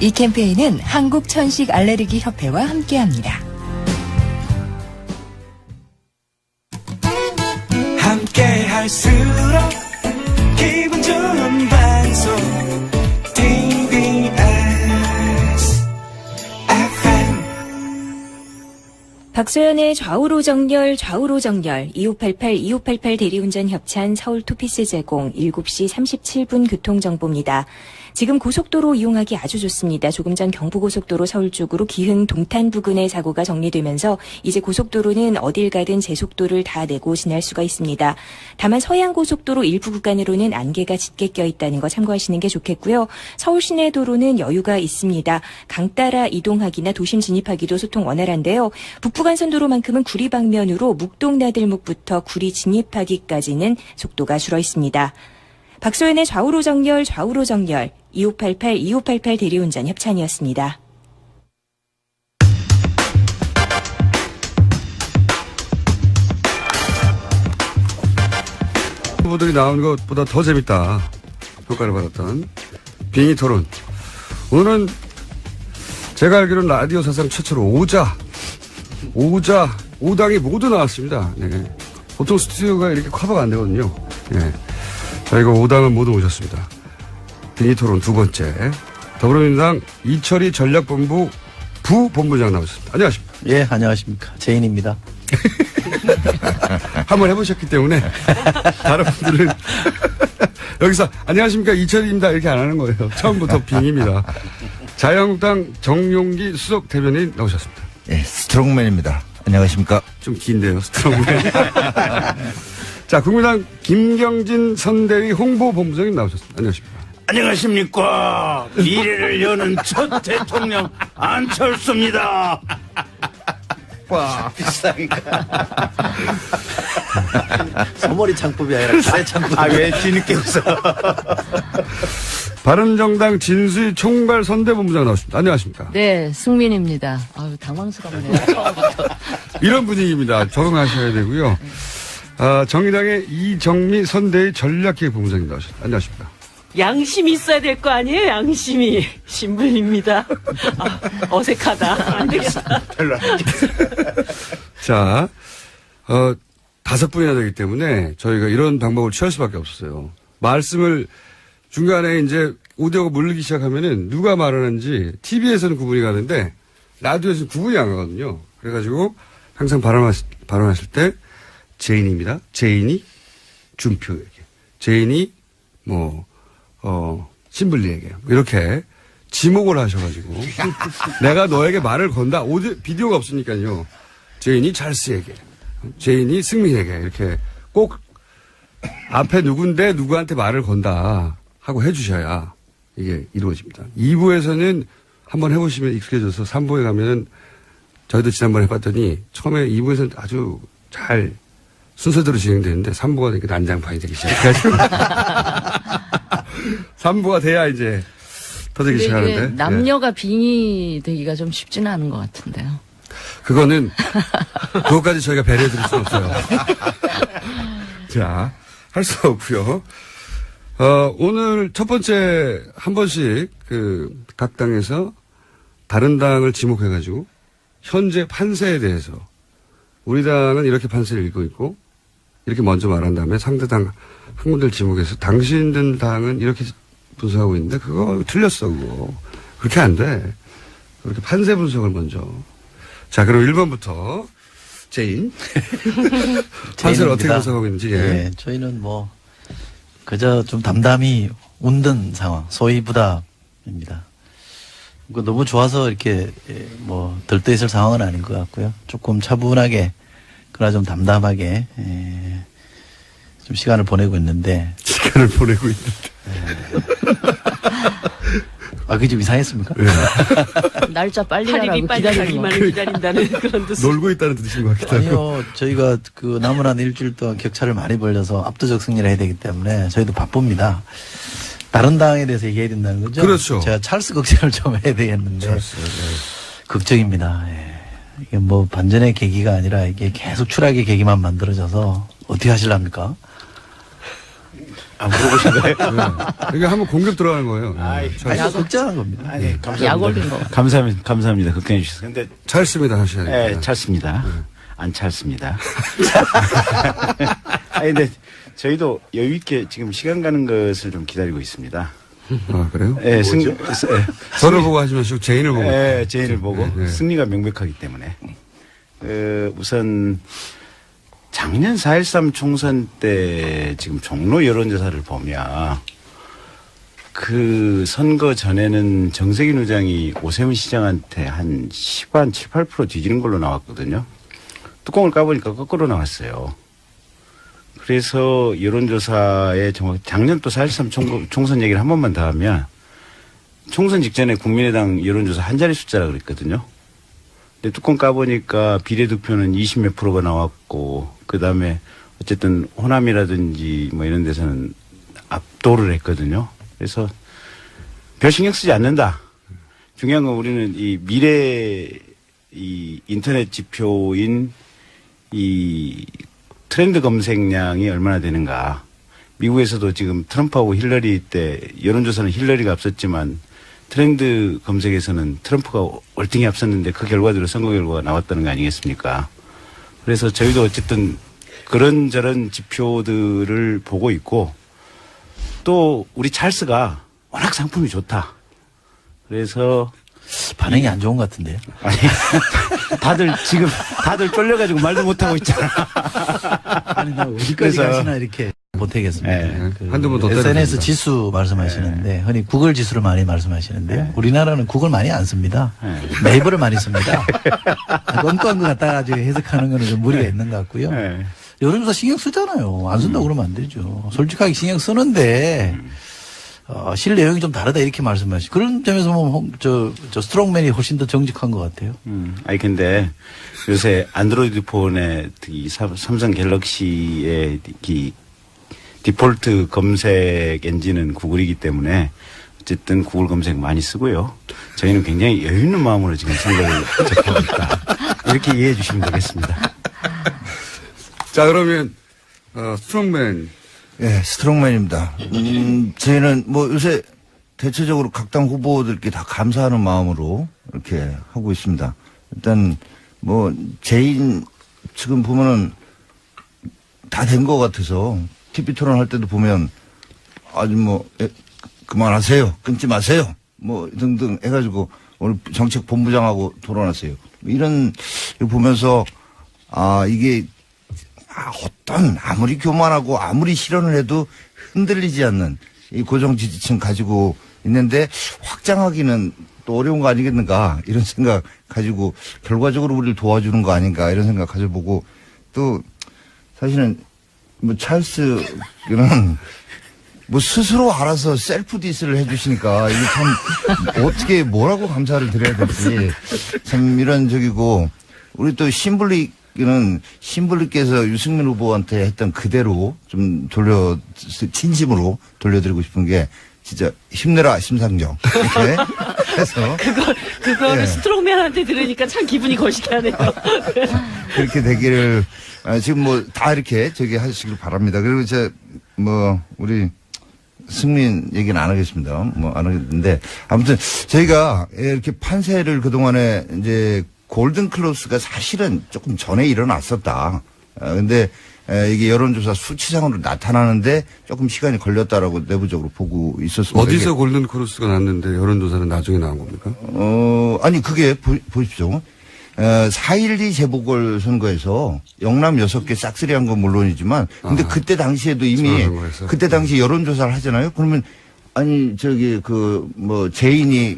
이 캠페인은 한국천식 알레르기 협회와 함께합니다. 함께 할수록 기분 좋은 방송 TBS FM. 박소연의 좌우로 정렬 2588 대리운전 협찬 서울 투피스 제공 7시 37분 교통정보입니다. 지금 고속도로 이용하기 아주 좋습니다. 조금 전 경부고속도로 서울 쪽으로 기흥 동탄 부근의 사고가 정리되면서 이제 고속도로는 어딜 가든 제속도를 다 내고 지날 수가 있습니다. 다만 서해안고속도로 일부 구간으로는 안개가 짙게 껴있다는 거 참고하시는 게 좋겠고요. 서울 시내도로는 여유가 있습니다. 강 따라 이동하기나 도심 진입하기도 소통 원활한데요. 북부간선도로만큼은 구리 방면으로 묵동나들목부터 구리 진입하기까지는 속도가 줄어 있습니다. 박소연의 좌우로 정렬 2588 대리운전 협찬이었습니다. 후보들이 나온 것보다 더 재밌다. 효과를 받았던 빙의 토론. 오늘은 제가 알기로는 라디오 사상 최초로 5당이 모두 나왔습니다. 네. 보통 스튜디오가 이렇게 커버가 안 되거든요. 네. 저희가 5당은 모두 오셨습니다. 빙의 토론 두 번째. 더불어민주당 이철희 전략본부 부본부장 나오셨습니다. 안녕하십니까. 예, 안녕하십니까. 제인입니다. 한번 해보셨기 때문에 다른 분들은 여기서 안녕하십니까 이철희입니다 이렇게 안 하는 거예요. 처음부터 빙입니다. 자유한국당 정용기 수석 대변인 나오셨습니다. 예, 스트롱맨입니다. 안녕하십니까. 좀 긴데요, 스트롱맨. 자, 국민당 김경진 선대위 홍보본부장님 나오셨습니다. 안녕하십니까. 안녕하십니까. 미래를 여는 첫 대통령 안철수입니다. 와, 비싸니까. 소머리 창법이 아니라 가래 창법. 아, 왜 뒤늦게 웃어? 바른정당 진수희 총괄 선대본부장 나오셨습니다. 안녕하십니까. 네, 승민입니다. 아유, 당황스럽네요. 처음부터. 이런 분위기입니다. 적응하셔야 되고요. 정의당의 이정미 선대위 전략기획본부장님 나오셨습니다. 안녕하십니까. 양심이 있어야 될 거 아니에요? 양심이. 신분입니다. 어색하다. 안 되겠다. 별로 안 자, 5분이나 되기 때문에 저희가 이런 방법을 취할 수밖에 없었어요. 말씀을 중간에 이제 오디오가 몰리기 시작하면은 누가 말하는지 TV에서는 구분이 가는데 라디오에서는 구분이 안 가거든요. 그래가지고 항상 발언하실 때 제인입니다. 제인이 준표에게. 제인이 신블리에게. 이렇게 지목을 하셔가지고 내가 너에게 말을 건다. 비디오가 없으니까요. 제인이 찰스에게. 제인이 승민에게. 이렇게 꼭 앞에 누군데 누구한테 말을 건다 하고 해주셔야 이게 이루어집니다. 2부에서는 한번 해보시면 익숙해져서 3부에 가면은 저희도 지난번에 해봤더니 처음에 2부에서는 아주 잘 순서대로 진행되는데 3부가 되니까 난장판이 되기 시작해가지고 3부가 돼야 이제 터지기 시작하는데 남녀가 빙의 되기가 좀 쉽지는 않은 것 같은데요. 그거는 그것까지 저희가 배려해드릴 수는 없어요. 자, 할 수 없고요. 오늘 첫 번째 한 번씩 각 당에서 다른 당을 지목해가지고 현재 판세에 대해서 우리 당은 이렇게 판세를 읽고 있고 이렇게 먼저 말한 다음에 상대 당 한 군데를 지목해서 당신들 당은 이렇게 분석하고 있는데 그거 틀렸어 그거. 그렇게 안 돼. 그렇게 판세 분석을 먼저. 자, 그럼 1번부터 제인. 판세를 어떻게 분석하고 있는지. 예. 네, 저희는 그저 좀 담담히 웃는 상황, 소위부담입니다. 너무 좋아서 이렇게 들떠 있을 상황은 아닌 것 같고요. 조금 차분하게, 그러나 좀 담담하게 좀 시간을 보내고 있는데. 그게 좀 이상했습니까? 날짜 빨리 팔 가라고 일이 빨리 기다리는 가기만을 거. 기다린다는 그런 뜻. 놀고 있다는 뜻인 것 같기도 하고. 아니요, 저희가 그 남은 한 일주일 동안 격차를 많이 벌려서 압도적 승리를 해야 되기 때문에 저희도 바쁩니다. 다른 당에 대해서 얘기해야 된다는 거죠? 그렇죠. 제가 찰스 걱정을 좀 해야 되겠는데. 걱정입니다. 예. 이게 뭐 반전의 계기가 아니라 이게 계속 추락의 계기만 만들어져서 어떻게 하실랍니까? 물어보신 거예요? 이게 한번 공격 들어가는 거예요. 아니, 걱정하는 겁니다. 아니, 감사합니다. 약 올린 거. 감사합니다. 걱정해 주셔서. 근데 찰습니다, 사실. 네, 찰습니다. 안 찰습니다. 아니, 근데 저희도 여유 있게 지금 시간 가는 것을 좀 기다리고 있습니다. 아, 그래요? 네, 저를 보고 하지 마시고 제인을 보고. 네, 제인을 보고 네. 승리가 명백하기 때문에. 우선 작년 4.13 총선 때 지금 종로 여론조사를 보면 그 선거 전에는 정세균 의장이 오세훈 시장한테 한 7, 8% 뒤지는 걸로 나왔거든요. 뚜껑을 까보니까 거꾸로 나왔어요. 그래서 여론조사에 작년 또 4.13 총선 얘기를 한 번만 더 하면 총선 직전에 국민의당 여론조사 한 자리 숫자라 그랬거든요. 근데 뚜껑 까보니까 비례투표는 20몇 %가 나왔고, 그 다음에 어쨌든 호남이라든지 뭐 이런 데서는 압도를 했거든요. 그래서 별 신경 쓰지 않는다. 중요한 건 우리는 이 미래 이 인터넷 지표인 이 트렌드 검색량이 얼마나 되는가. 미국에서도 지금 트럼프하고 힐러리 때 여론조사는 힐러리가 앞섰지만 트렌드 검색에서는 트럼프가 월등히 앞섰는데 그 결과대로 선거 결과가 나왔다는 거 아니겠습니까? 그래서 저희도 어쨌든 그런저런 지표들을 보고 있고 또 우리 찰스가 워낙 상품이 좋다. 그래서 반응이 안 좋은 것 같은데요. 아니, 다들 쫄려가지고 말도 못하고 있잖아. 아니, 나 어디까지 가시나 이렇게 못하겠습니다. 네. 한두 번 더 SNS 때려줍니다. 지수 말씀하시는데, 흔히 구글 지수를 많이 말씀하시는데요. 우리나라는 구글 많이 안 씁니다. 네이버를 많이 씁니다. 껌껌한 거 갖다가 해석하는 거는 좀 무리가 있는 것 같고요. 여론조사 신경 쓰잖아요. 안 쓴다고 그러면 안 되죠. 솔직하게 신경 쓰는데, 실 내용이 좀 다르다 이렇게 말씀하시죠. 그런 점에서 보면 저 스트롱맨이 훨씬 더 정직한 것 같아요. 아니 근데 요새 안드로이드 폰의 이 삼성 갤럭시의 이 디폴트 검색 엔진은 구글이기 때문에 어쨌든 구글 검색 많이 쓰고요. 저희는 굉장히 여유 있는 마음으로 지금 선거를 접하고 있다. 이렇게 이해해 주시면 되겠습니다. 자, 그러면 스트롱맨. 예, 스트롱맨입니다. 저희는 뭐 요새 대체적으로 각 당 후보들께 다 감사하는 마음으로 이렇게 하고 있습니다. 일단 뭐 제인 지금 보면은 다 된 것 같아서 TV 토론 할 때도 보면 아주 뭐 그만하세요, 끊지 마세요, 뭐 등등 해가지고 오늘 정책 본부장하고 토론하세요. 이런 거 보면서 이게 어떤 아무리 교만하고 아무리 실언을 해도 흔들리지 않는 이 고정 지지층 가지고 있는데 확장하기는 또 어려운 거 아니겠는가 이런 생각 가지고 결과적으로 우리를 도와주는 거 아닌가 이런 생각 가져보고 또 사실은 뭐 찰스는 뭐 스스로 알아서 셀프 디스를 해주시니까 이게 참 어떻게 뭐라고 감사를 드려야 될지 참 이런적이고 우리 또 신블리께서 유승민 후보한테 했던 그대로 좀 진심으로 돌려드리고 싶은 게 진짜 힘내라 심상정. 이렇게 해서 그거를 예. 스트롱맨한테 들으니까 참 기분이 거시기하네요. 그렇게 되기를 지금 뭐 다 이렇게 하시길 바랍니다. 그리고 이제 뭐 우리 승민 얘기는 안 하겠습니다. 뭐 안 하겠는데 아무튼 저희가 이렇게 판세를 그동안에 이제 골든 클로스가 사실은 조금 전에 일어났었다. 근데 이게 여론조사 수치상으로 나타나는데 조금 시간이 걸렸다라고 내부적으로 보고 있었습니다. 어디서 골든 크로스가 났는데 여론조사는 나중에 나온 겁니까? 아니 그게 보십시오. 4.12 재보궐선거에서 영남 6개 싹쓸이한 건 물론이지만 근데 그때 당시에도 이미 그때 당시 여론조사를 하잖아요. 그러면 아니 뭐 제인이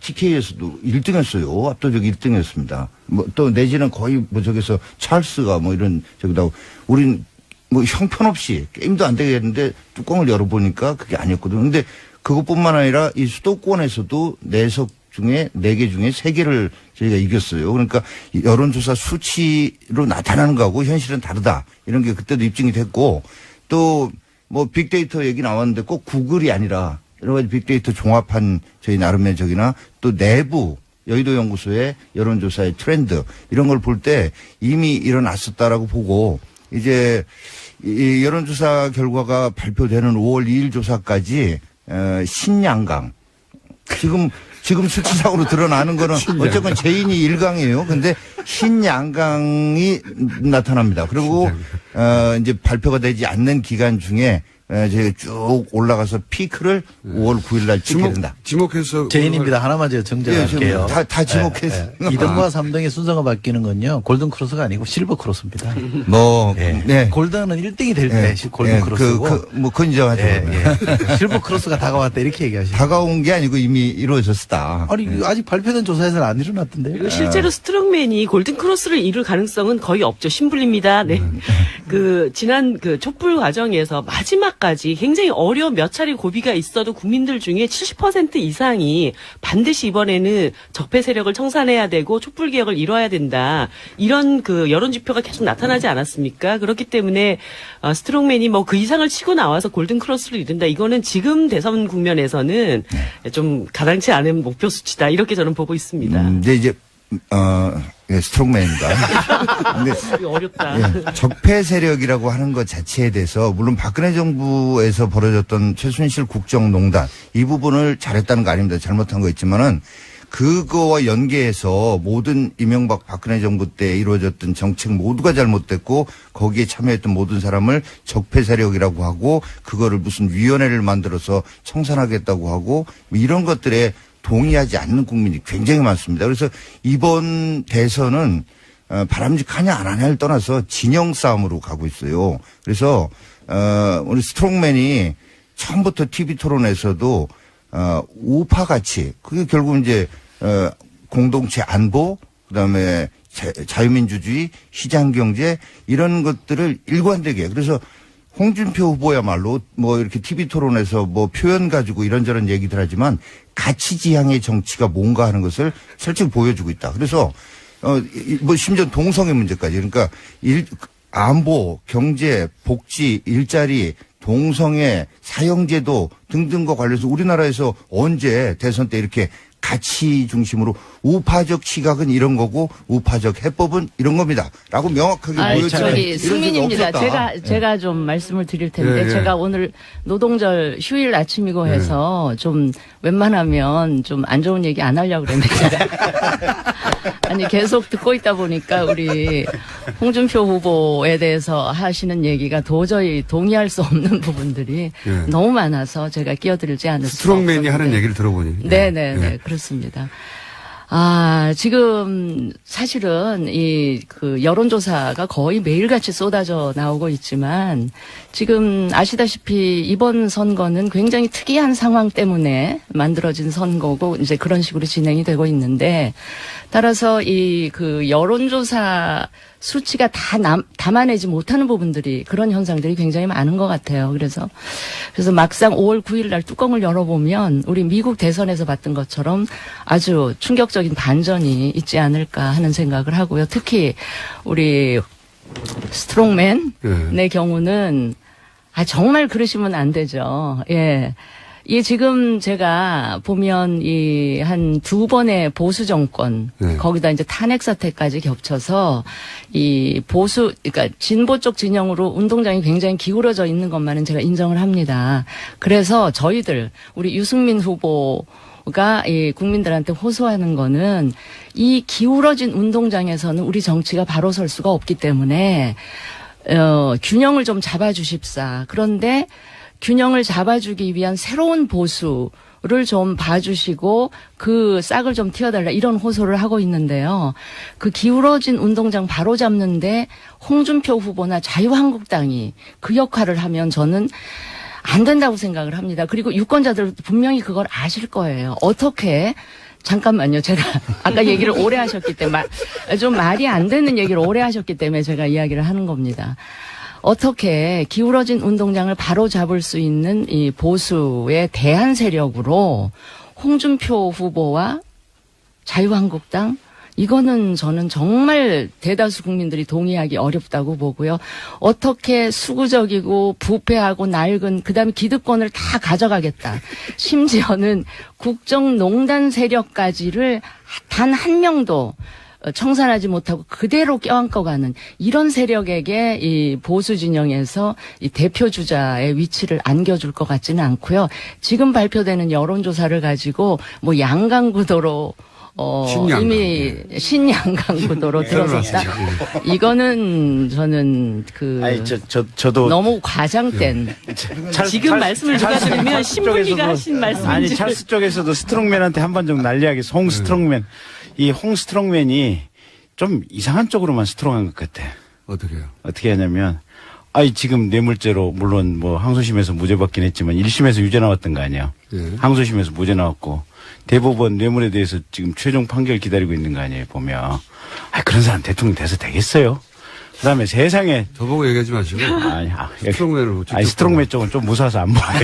TK에서도 1등 했어요. 압도적 1등 했습니다. 뭐 또 내지는 거의 뭐 저기서 찰스가 뭐 이런 저기다 우린 뭐 형편없이 게임도 안 되겠는데 뚜껑을 열어보니까 그게 아니었거든요. 근데 그것뿐만 아니라 이 수도권에서도 4석 중에 4개 중에 3개를 저희가 이겼어요. 그러니까 여론조사 수치로 나타나는 거하고 현실은 다르다. 이런 게 그때도 입증이 됐고 또 뭐 빅데이터 얘기 나왔는데 꼭 구글이 아니라 여러 가지 빅데이터 종합한 저희 나름의 적이나 또 내부 여의도 연구소의 여론조사의 트렌드 이런 걸 볼 때 이미 일어났었다라고 보고 이제 이 여론조사 결과가 발표되는 5월 2일 조사까지 신양강 지금 수치상으로 드러나는 거는 어쨌건 제인이 1강이에요. 근데 신양강이 나타납니다. 그리고 이제 발표가 되지 않는 기간 중에 저희가 쭉 올라가서 피크를 5월 9일 날 찍게 된다. 지목해서 제인입니다. 하나만 제가 정정할게요. 다 지목해서. 2등과 3등의 순서가 바뀌는 건요. 골든 크로스가 아니고 실버 크로스입니다. 네. 골든은 1등이 될 때 골든 크로스고. 그건 인정하죠. 실버 크로스가 다가왔다 이렇게 얘기하시죠. 다가온 게 아니고 이미 이루어졌다. 아니 아직 발표된 조사에서는 안 일어났던데요. 실제로 스트롱맨이 골든 크로스를 이룰 가능성은 거의 없죠. 신불립니다. 네. 지난 촛불 과정에서 마지막까지 굉장히 몇 차례 고비가 있어도 국민들 중에 70% 이상이 반드시 이번에는 적폐 세력을 청산해야 되고 촛불 개혁을 이뤄야 된다. 이런 여론 지표가 계속 나타나지 않았습니까? 그렇기 때문에 스트롱맨이 그 이상을 치고 나와서 골든 크로스를 이룬다. 이거는 지금 대선 국면에서는 좀 가당치 않은 목표 수치다. 이렇게 저는 보고 있습니다. 근데 이제 스트롱맨입니다. 근데 어렵다. 적폐 세력이라고 하는 것 자체에 대해서 물론 박근혜 정부에서 벌어졌던 최순실 국정농단 이 부분을 잘했다는 거 아닙니다. 잘못한 거 있지만은 그거와 연계해서 모든 이명박 박근혜 정부 때 이루어졌던 정책 모두가 잘못됐고 거기에 참여했던 모든 사람을 적폐 세력이라고 하고 그거를 무슨 위원회를 만들어서 청산하겠다고 하고 이런 것들에 동의하지 않는 국민이 굉장히 많습니다. 그래서 이번 대선은 바람직하냐 안 하냐를 떠나서 진영 싸움으로 가고 있어요. 그래서 우리 스트롱맨이 처음부터 TV 토론에서도 우파 가치 그게 결국 이제 공동체 안보 그다음에 자유민주주의 시장경제 이런 것들을 일관되게 그래서 홍준표 후보야말로 이렇게 TV 토론에서 표현 가지고 이런저런 얘기들 하지만 가치 지향의 정치가 뭔가 하는 것을 실제로 보여주고 있다. 그래서 심지어 동성애 문제까지 그러니까 안보, 경제, 복지, 일자리, 동성애, 사형제도 등등과 관련해서 우리나라에서 언제 대선 때 이렇게 가치 중심으로 우파적 시각은 이런 거고 우파적 해법은 이런 겁니다. 라고 명확하게 보여주는 저기 승민입니다. 제가 좀 말씀을 드릴 텐데 제가 오늘 노동절 휴일 아침이고 해서 좀 웬만하면 좀 안 좋은 얘기 안 하려고 그랬는데 아니 계속 듣고 있다 보니까 우리 홍준표 후보에 대해서 하시는 얘기가 도저히 동의할 수 없는 부분들이 너무 많아서 제가 끼어들지 않을 수 없었는데 스트롱맨이 하는 얘기를 들어보니 네네네 그렇습니다. 지금 사실은 여론조사가 거의 매일같이 쏟아져 나오고 있지만 지금 아시다시피 이번 선거는 굉장히 특이한 상황 때문에 만들어진 선거고 이제 그런 식으로 진행이 되고 있는데 따라서 여론조사 수치가 다 담아내지 못하는 부분들이 그런 현상들이 굉장히 많은 것 같아요. 그래서 막상 5월 9일 날 뚜껑을 열어보면 우리 미국 대선에서 봤던 것처럼 아주 충격적인 반전이 있지 않을까 하는 생각을 하고요. 특히 우리 스트롱맨의 경우는 정말 그러시면 안 되죠. 예. 지금 제가 보면 한 2번의 보수 정권, 거기다 이제 탄핵 사태까지 겹쳐서 그러니까 진보 쪽 진영으로 운동장이 굉장히 기울어져 있는 것만은 제가 인정을 합니다. 그래서 우리 유승민 후보가 국민들한테 호소하는 거는 이 기울어진 운동장에서는 우리 정치가 바로 설 수가 없기 때문에, 균형을 좀 잡아주십사. 그런데 균형을 잡아주기 위한 새로운 보수를 좀 봐주시고 그 싹을 좀 틔워달라 이런 호소를 하고 있는데요. 그 기울어진 운동장 바로 잡는데 홍준표 후보나 자유한국당이 그 역할을 하면 저는 안 된다고 생각을 합니다. 그리고 유권자들도 분명히 그걸 아실 거예요. 어떻게 잠깐만요. 제가 아까 얘기를 오래 하셨기 때문에 좀 말이 안 되는 얘기를 오래 하셨기 때문에 제가 이야기를 하는 겁니다. 어떻게 기울어진 운동장을 바로 잡을 수 있는 이 보수의 대한 세력으로 홍준표 후보와 자유한국당, 이거는 저는 정말 대다수 국민들이 동의하기 어렵다고 보고요. 어떻게 수구적이고 부패하고 낡은 그다음에 기득권을 다 가져가겠다. 심지어는 국정농단 세력까지를 단 한 명도 청산하지 못하고 그대로 껴안고가는 이런 세력에게 이 보수 진영에서 이 대표 주자의 위치를 안겨줄 것 같지는 않고요. 지금 발표되는 여론조사를 가지고 뭐 양강구도로 이미 신양강구도로 들어섰다. 이거는 저는 저도 너무 과장된. 지금 말씀을 누가 들으면 신문기가 하신 말씀인지. 아니 찰스 쪽에서도 스트롱맨한테 한 번 좀 난리하게 홍 스트롱맨. 이 홍 스트롱맨이 좀 이상한 쪽으로만 스트롱한 것 같아. 어떻게요? 어떻게 하냐면, 지금 뇌물죄로 물론 뭐 항소심에서 무죄 받긴 했지만 1심에서 유죄 나왔던 거 아니야. 예. 항소심에서 무죄 나왔고 대법원 뇌물에 대해서 지금 최종 판결 기다리고 있는 거 아니에요, 보면. 그런 사람 대통령 돼서 되겠어요? 그 다음에 세상에. 저보고 얘기하지 마시고. 스트롱맨을. 스트롱맨 쪽은 좀 무서워서 안 보여요.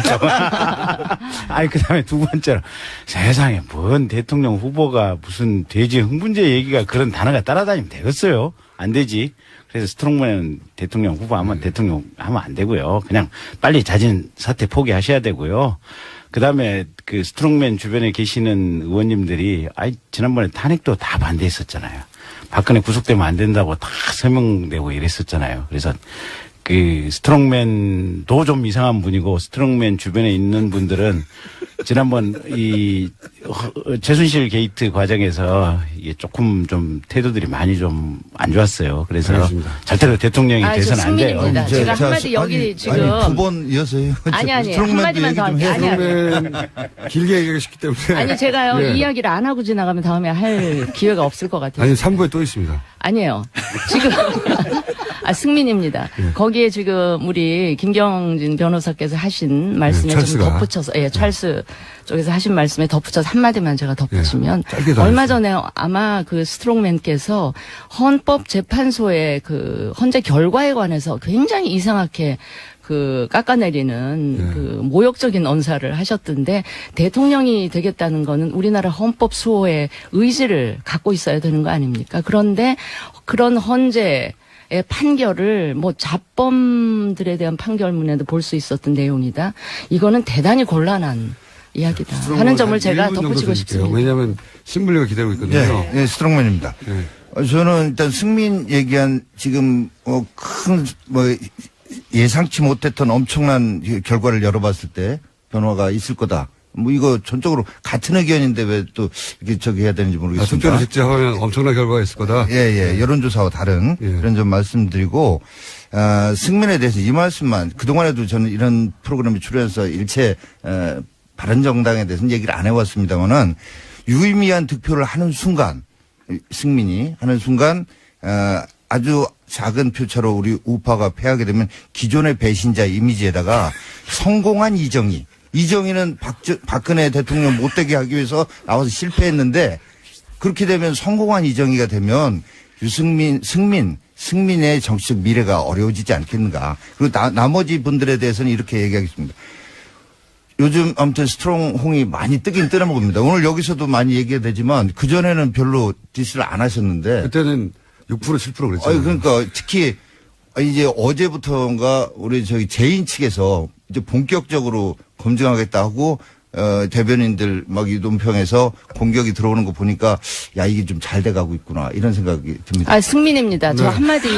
그 다음에 두 번째로. 세상에 뭔 대통령 후보가 무슨 돼지 흥분제 얘기가 그런 단어가 따라다니면 되겠어요? 안 되지. 그래서 스트롱맨은 대통령 후보 하면 대통령 하면 안 되고요. 그냥 빨리 자진 사퇴 포기하셔야 되고요. 그 다음에 그 스트롱맨 주변에 계시는 의원님들이 지난번에 탄핵도 다 반대했었잖아요. 박근혜 구속되면 안 된다고 다 서명되고 이랬었잖아요. 그래서 그 스트롱맨도 좀 이상한 분이고 스트롱맨 주변에 있는 분들은 지난번 이 최순실 게이트 과정에서 이게 조금 좀 태도들이 많이 좀 안 좋았어요. 그래서 알겠습니다. 절대로 대통령이 돼서는 안 돼요. 제가 한마디 여기 지금 두 번 이어서요. 아니 한마디만 더 할게요. 스트롱맨 길게 얘기하셨기 때문에. 아니 제가요 예. 이야기를 안 하고 지나가면 다음에 할 기회가 없을 것 같아요. 아니 3부에 또 있습니다. 아니에요. 지금 승민입니다. 예. 거기에 지금 우리 김경진 변호사께서 하신 말씀에 좀 찰스가. 덧붙여서 찰스 쪽에서 하신 말씀에 덧붙여서 한마디만 제가 덧붙이면 짧게 더 얼마 전에 아마 그 스트롱맨께서 헌법재판소의 그 헌재 결과에 관해서 굉장히 이상하게 그 깎아내리는 그 모욕적인 언사를 하셨던데 대통령이 되겠다는 거는 우리나라 헌법 수호의 의지를 갖고 있어야 되는 거 아닙니까? 그런데 그런 헌재 의 판결을 뭐 자범들에 대한 판결문에도 볼 수 있었던 내용이다. 이거는 대단히 곤란한 이야기다 하는 점을 제가 덧붙이고 싶습니다. 왜냐하면 신분리가 기다리고 있거든요. 네, 스트롱맨입니다. 저는 일단 승민 얘기한 지금 큰 예상치 못했던 엄청난 결과를 열어봤을 때 변화가 있을 거다. 뭐 이거 전적으로 같은 의견인데 왜 또 이렇게 저기 해야 되는지 모르겠습니다. 투표를 직접 하면 엄청난 결과가 있을 거다. 예. 여론조사와 다른 그런 점 말씀드리고 승민에 대해서 이 말씀만 그동안에도 저는 이런 프로그램에 출연해서 일체 바른정당에 대해서는 얘기를 안 해왔습니다만은 유의미한 득표를 하는 순간 승민이 하는 순간 아주 작은 표차로 우리 우파가 패하게 되면 기존의 배신자 이미지에다가 성공한 이정희는 박근혜 대통령 못되게 하기 위해서 나와서 실패했는데 그렇게 되면 성공한 이정희가 되면 승민의 정치적 미래가 어려워지지 않겠는가. 그리고 나머지 분들에 대해서는 이렇게 얘기하겠습니다. 요즘 아무튼 스트롱홍이 많이 뜨긴 뜨나 봅니다. 오늘 여기서도 많이 얘기가 되지만 그전에는 별로 디스를 안 하셨는데. 그때는 6% 7% 그랬잖아요. 그러니까 특히 이제 어제부터인가 우리 제인 측에서 이제 본격적으로 검증하겠다 하고 대변인들 막 이동평에서 공격이 들어오는 거 보니까 야 이게 좀 잘 돼가고 있구나 이런 생각이 듭니다. 승민입니다. 저 한마디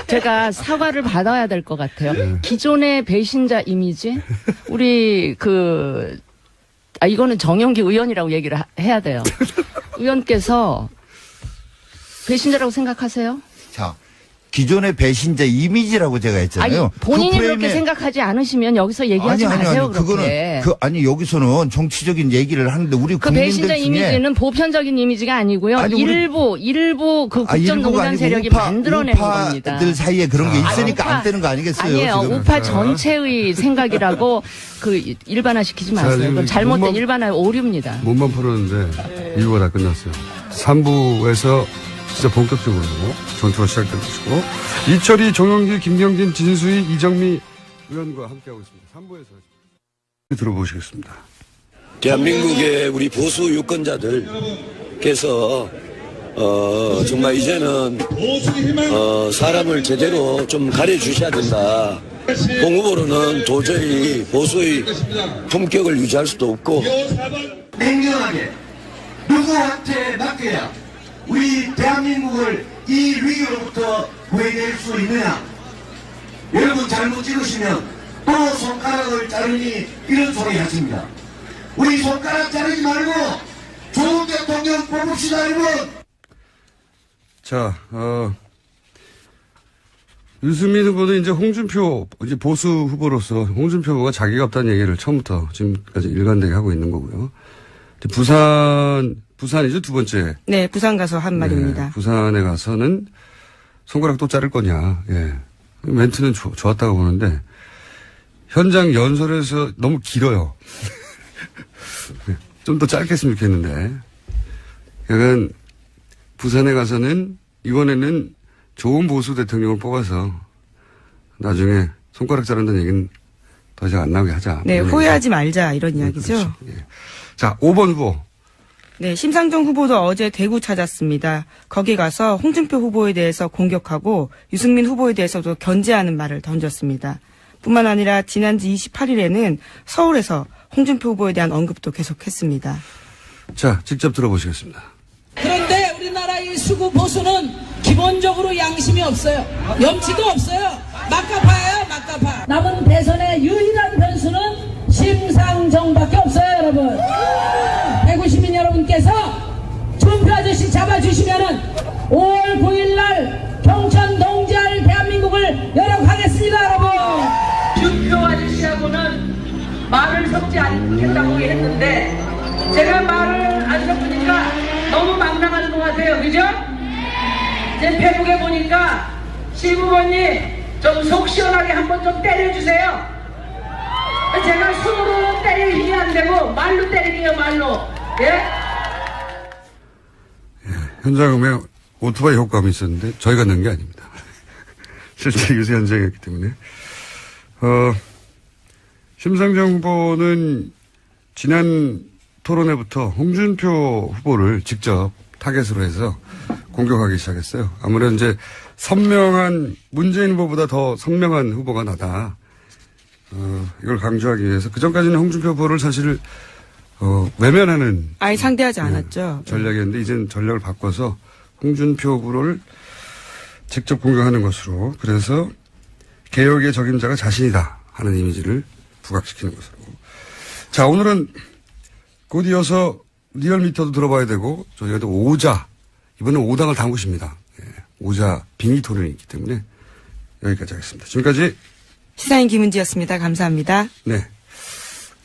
제가 사과를 받아야 될 것 같아요. 기존의 배신자 이미지 우리 이거는 정영기 의원이라고 얘기를 해야 돼요. 의원께서 배신자라고 생각하세요? 자. 기존의 배신자 이미지라고 제가 했잖아요. 본인이 그렇게 생각하지 않으시면 여기서 얘기하지 마세요. 그렇게. 그거는 여기서는 정치적인 얘기를 하는데 우리 그 국민들 배신자 중에 이미지는 보편적인 이미지가 아니고요. 일부 그 국정농단 세력이 만들어내는 겁니다. 우파들 사이에 그런 게 있으니까 안 되는 거 아니겠어요? 아니에요. 지금. 우파 전체의 생각이라고 일반화시키지 마세요. 잘못된 일반화의 오류입니다. 몸만 풀었는데 이유가 다 끝났어요. 3부에서 진짜 본격적으로 전투가 시작될 것이고, 이철이, 정영기, 김경진, 진수희, 이정미 의원과 함께하고 있습니다. 3부에서 들어보시겠습니다. 대한민국의 우리 보수 유권자들께서 정말 이제는 사람을 제대로 좀 가려주셔야 된다. 홍 후보로는 도저히 보수의 품격을 유지할 수도 없고, 냉정하게 누구한테 맡겨야 우리 대한민국을 이 위기로부터 구해낼 수 있느냐. 여러분 잘못 찍으시면 또 손가락을 자르니 이런 소리 하십니다. 우리 손가락 자르지 말고 좋은 대통령 뽑읍시다, 여러분. 자, 유승민 후보는 이제 홍준표, 이제 보수 후보로서 홍준표 후보가 자기가 없다는 얘기를 처음부터 지금까지 일관되게 하고 있는 거고요. 부산이죠, 두 번째. 네, 부산 가서 한 말입니다. 부산에 가서는 손가락 또 자를 거냐. 예. 멘트는 좋았다고 보는데, 현장 연설에서 너무 길어요. 좀 더 짧게 했으면 좋겠는데. 약간, 부산에 가서는 이번에는 좋은 보수 대통령을 뽑아서 나중에 손가락 자른다는 얘기는 더 이상 안 나오게 하자. 네, 후회하지 말자 이런 이야기죠. 그렇죠. 예. 자, 5번 후보. 네, 심상정 후보도 어제 대구 찾았습니다. 거기 가서 홍준표 후보에 대해서 공격하고 유승민 후보에 대해서도 견제하는 말을 던졌습니다. 뿐만 아니라 지난주 28일에는 서울에서 홍준표 후보에 대한 언급도 계속했습니다. 자, 직접 들어보시겠습니다. 그런데 우리나라 이 수구 보수는 기본적으로 양심이 없어요. 염치도 없어요. 막가파예요, 막가파. 남은 대선의 유일한 변수는 심상정밖에 없어요, 여러분. 대구 시민 여러분께서 준표 아저씨 잡아주시면은 5월 9일날 경천 동지할 대한민국을 열어가겠습니다, 여러분. 준표 아저씨하고는 말을 섞지 않겠다고 했는데 제가 말을 안 섞으니까 너무 막 나가는 것 같아요, 그죠? 제 페북에 보니까 시부모님 좀 속 시원하게 한번 좀 때려주세요. 제가 손으로 때릴 힘이 안 되고 말로 때리게요, 말로. 예? 현장음에 오토바이 효과음이 있었는데 저희가 넣은 게 아닙니다. 실제 유세 현장이었기 때문에. 심상정 후보는 지난 토론회부터 홍준표 후보를 직접 타겟으로 해서 공격하기 시작했어요. 아무래도 이제 선명한, 문재인 후보보다 더 선명한 후보가 나다. 이걸 강조하기 위해서 그전까지는 홍준표 후보를 사실 외면하는 아예 상대하지 않았죠. 전략이었는데 이제는 전략을 바꿔서 홍준표 후보를 직접 공격하는 것으로, 그래서 개혁의 적임자가 자신이다 하는 이미지를 부각시키는 것으로. 자, 오늘은 곧 이어서 리얼미터도 들어봐야 되고 저희가 또 오자, 이번엔 5당을 담그십니다. 예, 오자 빙의 토론이 있기 때문에 여기까지 하겠습니다. 지금까지 시사인 김은지였습니다. 감사합니다. 네,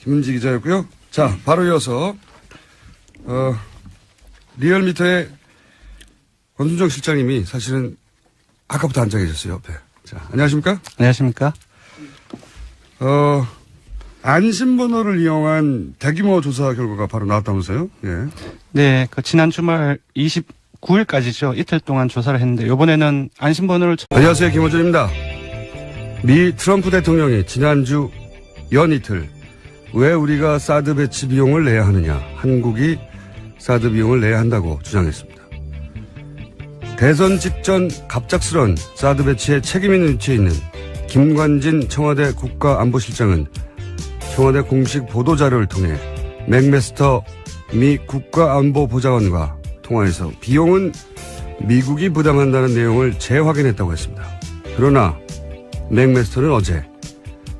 김은지 기자였고요. 자, 바로 이어서 리얼미터의 권순정 실장님이 사실은 아까부터 앉아 계셨어요, 옆에. 자, 안녕하십니까? 안녕하십니까? 안심번호를 이용한 대규모 조사 결과가 바로 나왔다면서요? 예. 네, 그 지난 주말 29일까지죠. 이틀 동안 조사를 했는데 이번에는 안심번호를. 안녕하세요, 김호준입니다. 미 트럼프 대통령이 지난주 연이틀 왜 우리가 사드 배치 비용을 내야 하느냐, 한국이 사드 비용을 내야 한다고 주장했습니다. 대선 직전 갑작스런 사드 배치에 책임 있는 위치에 있는 김관진 청와대 국가안보실장은 청와대 공식 보도자료를 통해 맥메스터 미 국가안보보좌관과 통화해서 비용은 미국이 부담한다는 내용을 재확인했다고 했습니다. 그러나 맥메스터는 어제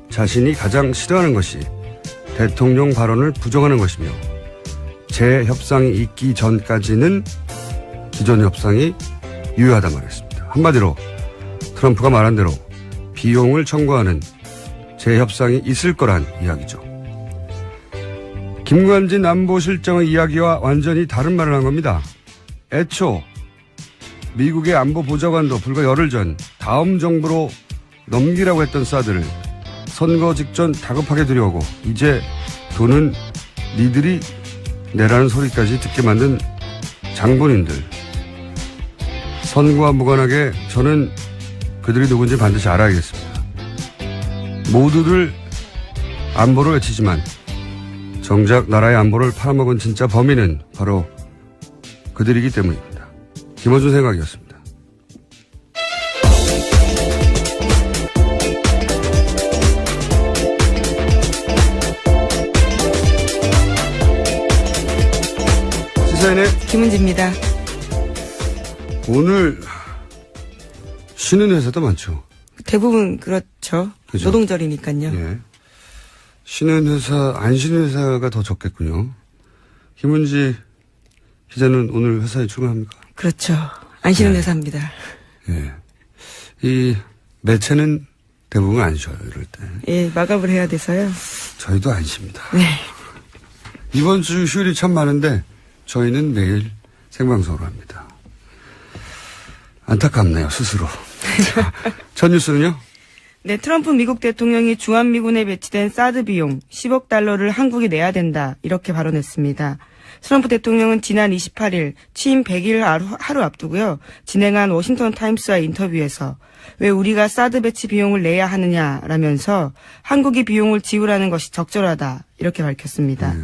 자신이 가장 싫어하는 것이 대통령 발언을 부정하는 것이며 재협상이 있기 전까지는 기존 협상이 유효하다 말했습니다. 한마디로 트럼프가 말한 대로 비용을 청구하는 재협상이 있을 거란 이야기죠. 김관진 안보실장의 이야기와 완전히 다른 말을 한 겁니다. 애초 미국의 안보보좌관도 불과 열흘 전 다음 정부로 넘기라고 했던 사드를 선거 직전 다급하게 들여오고 이제 돈은 니들이 내라는 소리까지 듣게 만든 장본인들. 선거와 무관하게 저는 그들이 누군지 반드시 알아야겠습니다. 모두들 안보를 외치지만 정작 나라의 안보를 팔아먹은 진짜 범인은 바로 그들이기 때문입니다. 김어준 생각이었습니다. 시사인의 김은지입니다. 오늘 쉬는 회사도 많죠. 대부분 그렇죠. 그죠? 노동절이니까요. 예. 쉬는 회사, 안 쉬는 회사가 더 적겠군요. 김은지 기자는 오늘 회사에 출근합니까? 그렇죠. 안 쉬는 회사입니다. 예. 이 매체는 대부분 안 쉬어요, 이럴 때. 예, 마감을 해야 돼서요. 저희도 안 쉽니다. 네. 이번 주 휴일이 참 많은데 저희는 매일 생방송으로 합니다. 안타깝네요, 스스로. 첫 뉴스는요? 네, 트럼프 미국 대통령이 주한미군에 배치된 사드 비용 10억 달러를 한국이 내야 된다. 이렇게 발언했습니다. 트럼프 대통령은 지난 28일 취임 100일 하루 앞두고요. 진행한 워싱턴 타임스와의 인터뷰에서 왜 우리가 사드 배치 비용을 내야 하느냐라면서 한국이 비용을 지불하는 것이 적절하다. 이렇게 밝혔습니다.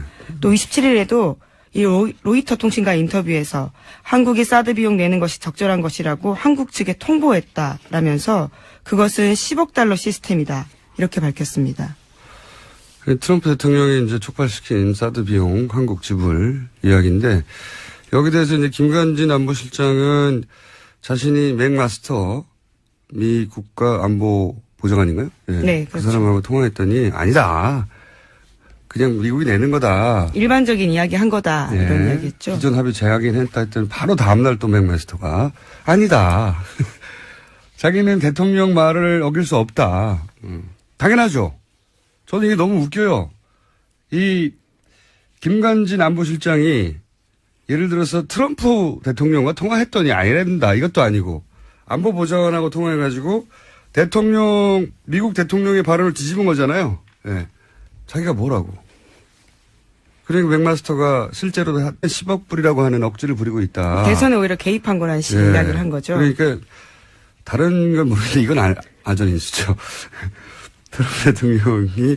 또 27일에도 이 로이터 통신과 인터뷰에서 한국이 사드 비용 내는 것이 적절한 것이라고 한국 측에 통보했다라면서 그것은 10억 달러 시스템이다. 이렇게 밝혔습니다. 트럼프 대통령이 이제 촉발시킨 사드 비용 한국 지불 이야기인데 여기에 대해서 이제 김관진 안보실장은 자신이 맥마스터 미 국가안보보좌관인가요? 네, 네, 그 그렇죠. 사람하고 통화했더니 아니다. 그냥 미국이 내는 거다. 일반적인 이야기 한 거다. 네. 이런 이야기했죠. 기존 합의 재확인했다 했더니 바로 다음날 또 맥마스터가 아니다. 자기는 대통령 말을 어길 수 없다. 당연하죠. 저는 이게 너무 웃겨요. 이 김관진 안보실장이 예를 들어서 트럼프 대통령과 통화했더니 아니란다. 이것도 아니고 안보보좌관하고 통화해가지고 미국 대통령의 발언을 뒤집은 거잖아요. 네. 자기가 뭐라고. 그러니까 맥마스터가 실제로 10억 불이라고 하는 억지를 부리고 있다. 대선에 오히려 개입한 거라는 식의 네. 이야기를 한 거죠. 그러니까 다른 건 모르겠는데 이건 아전인수죠. 트럼프 대통령이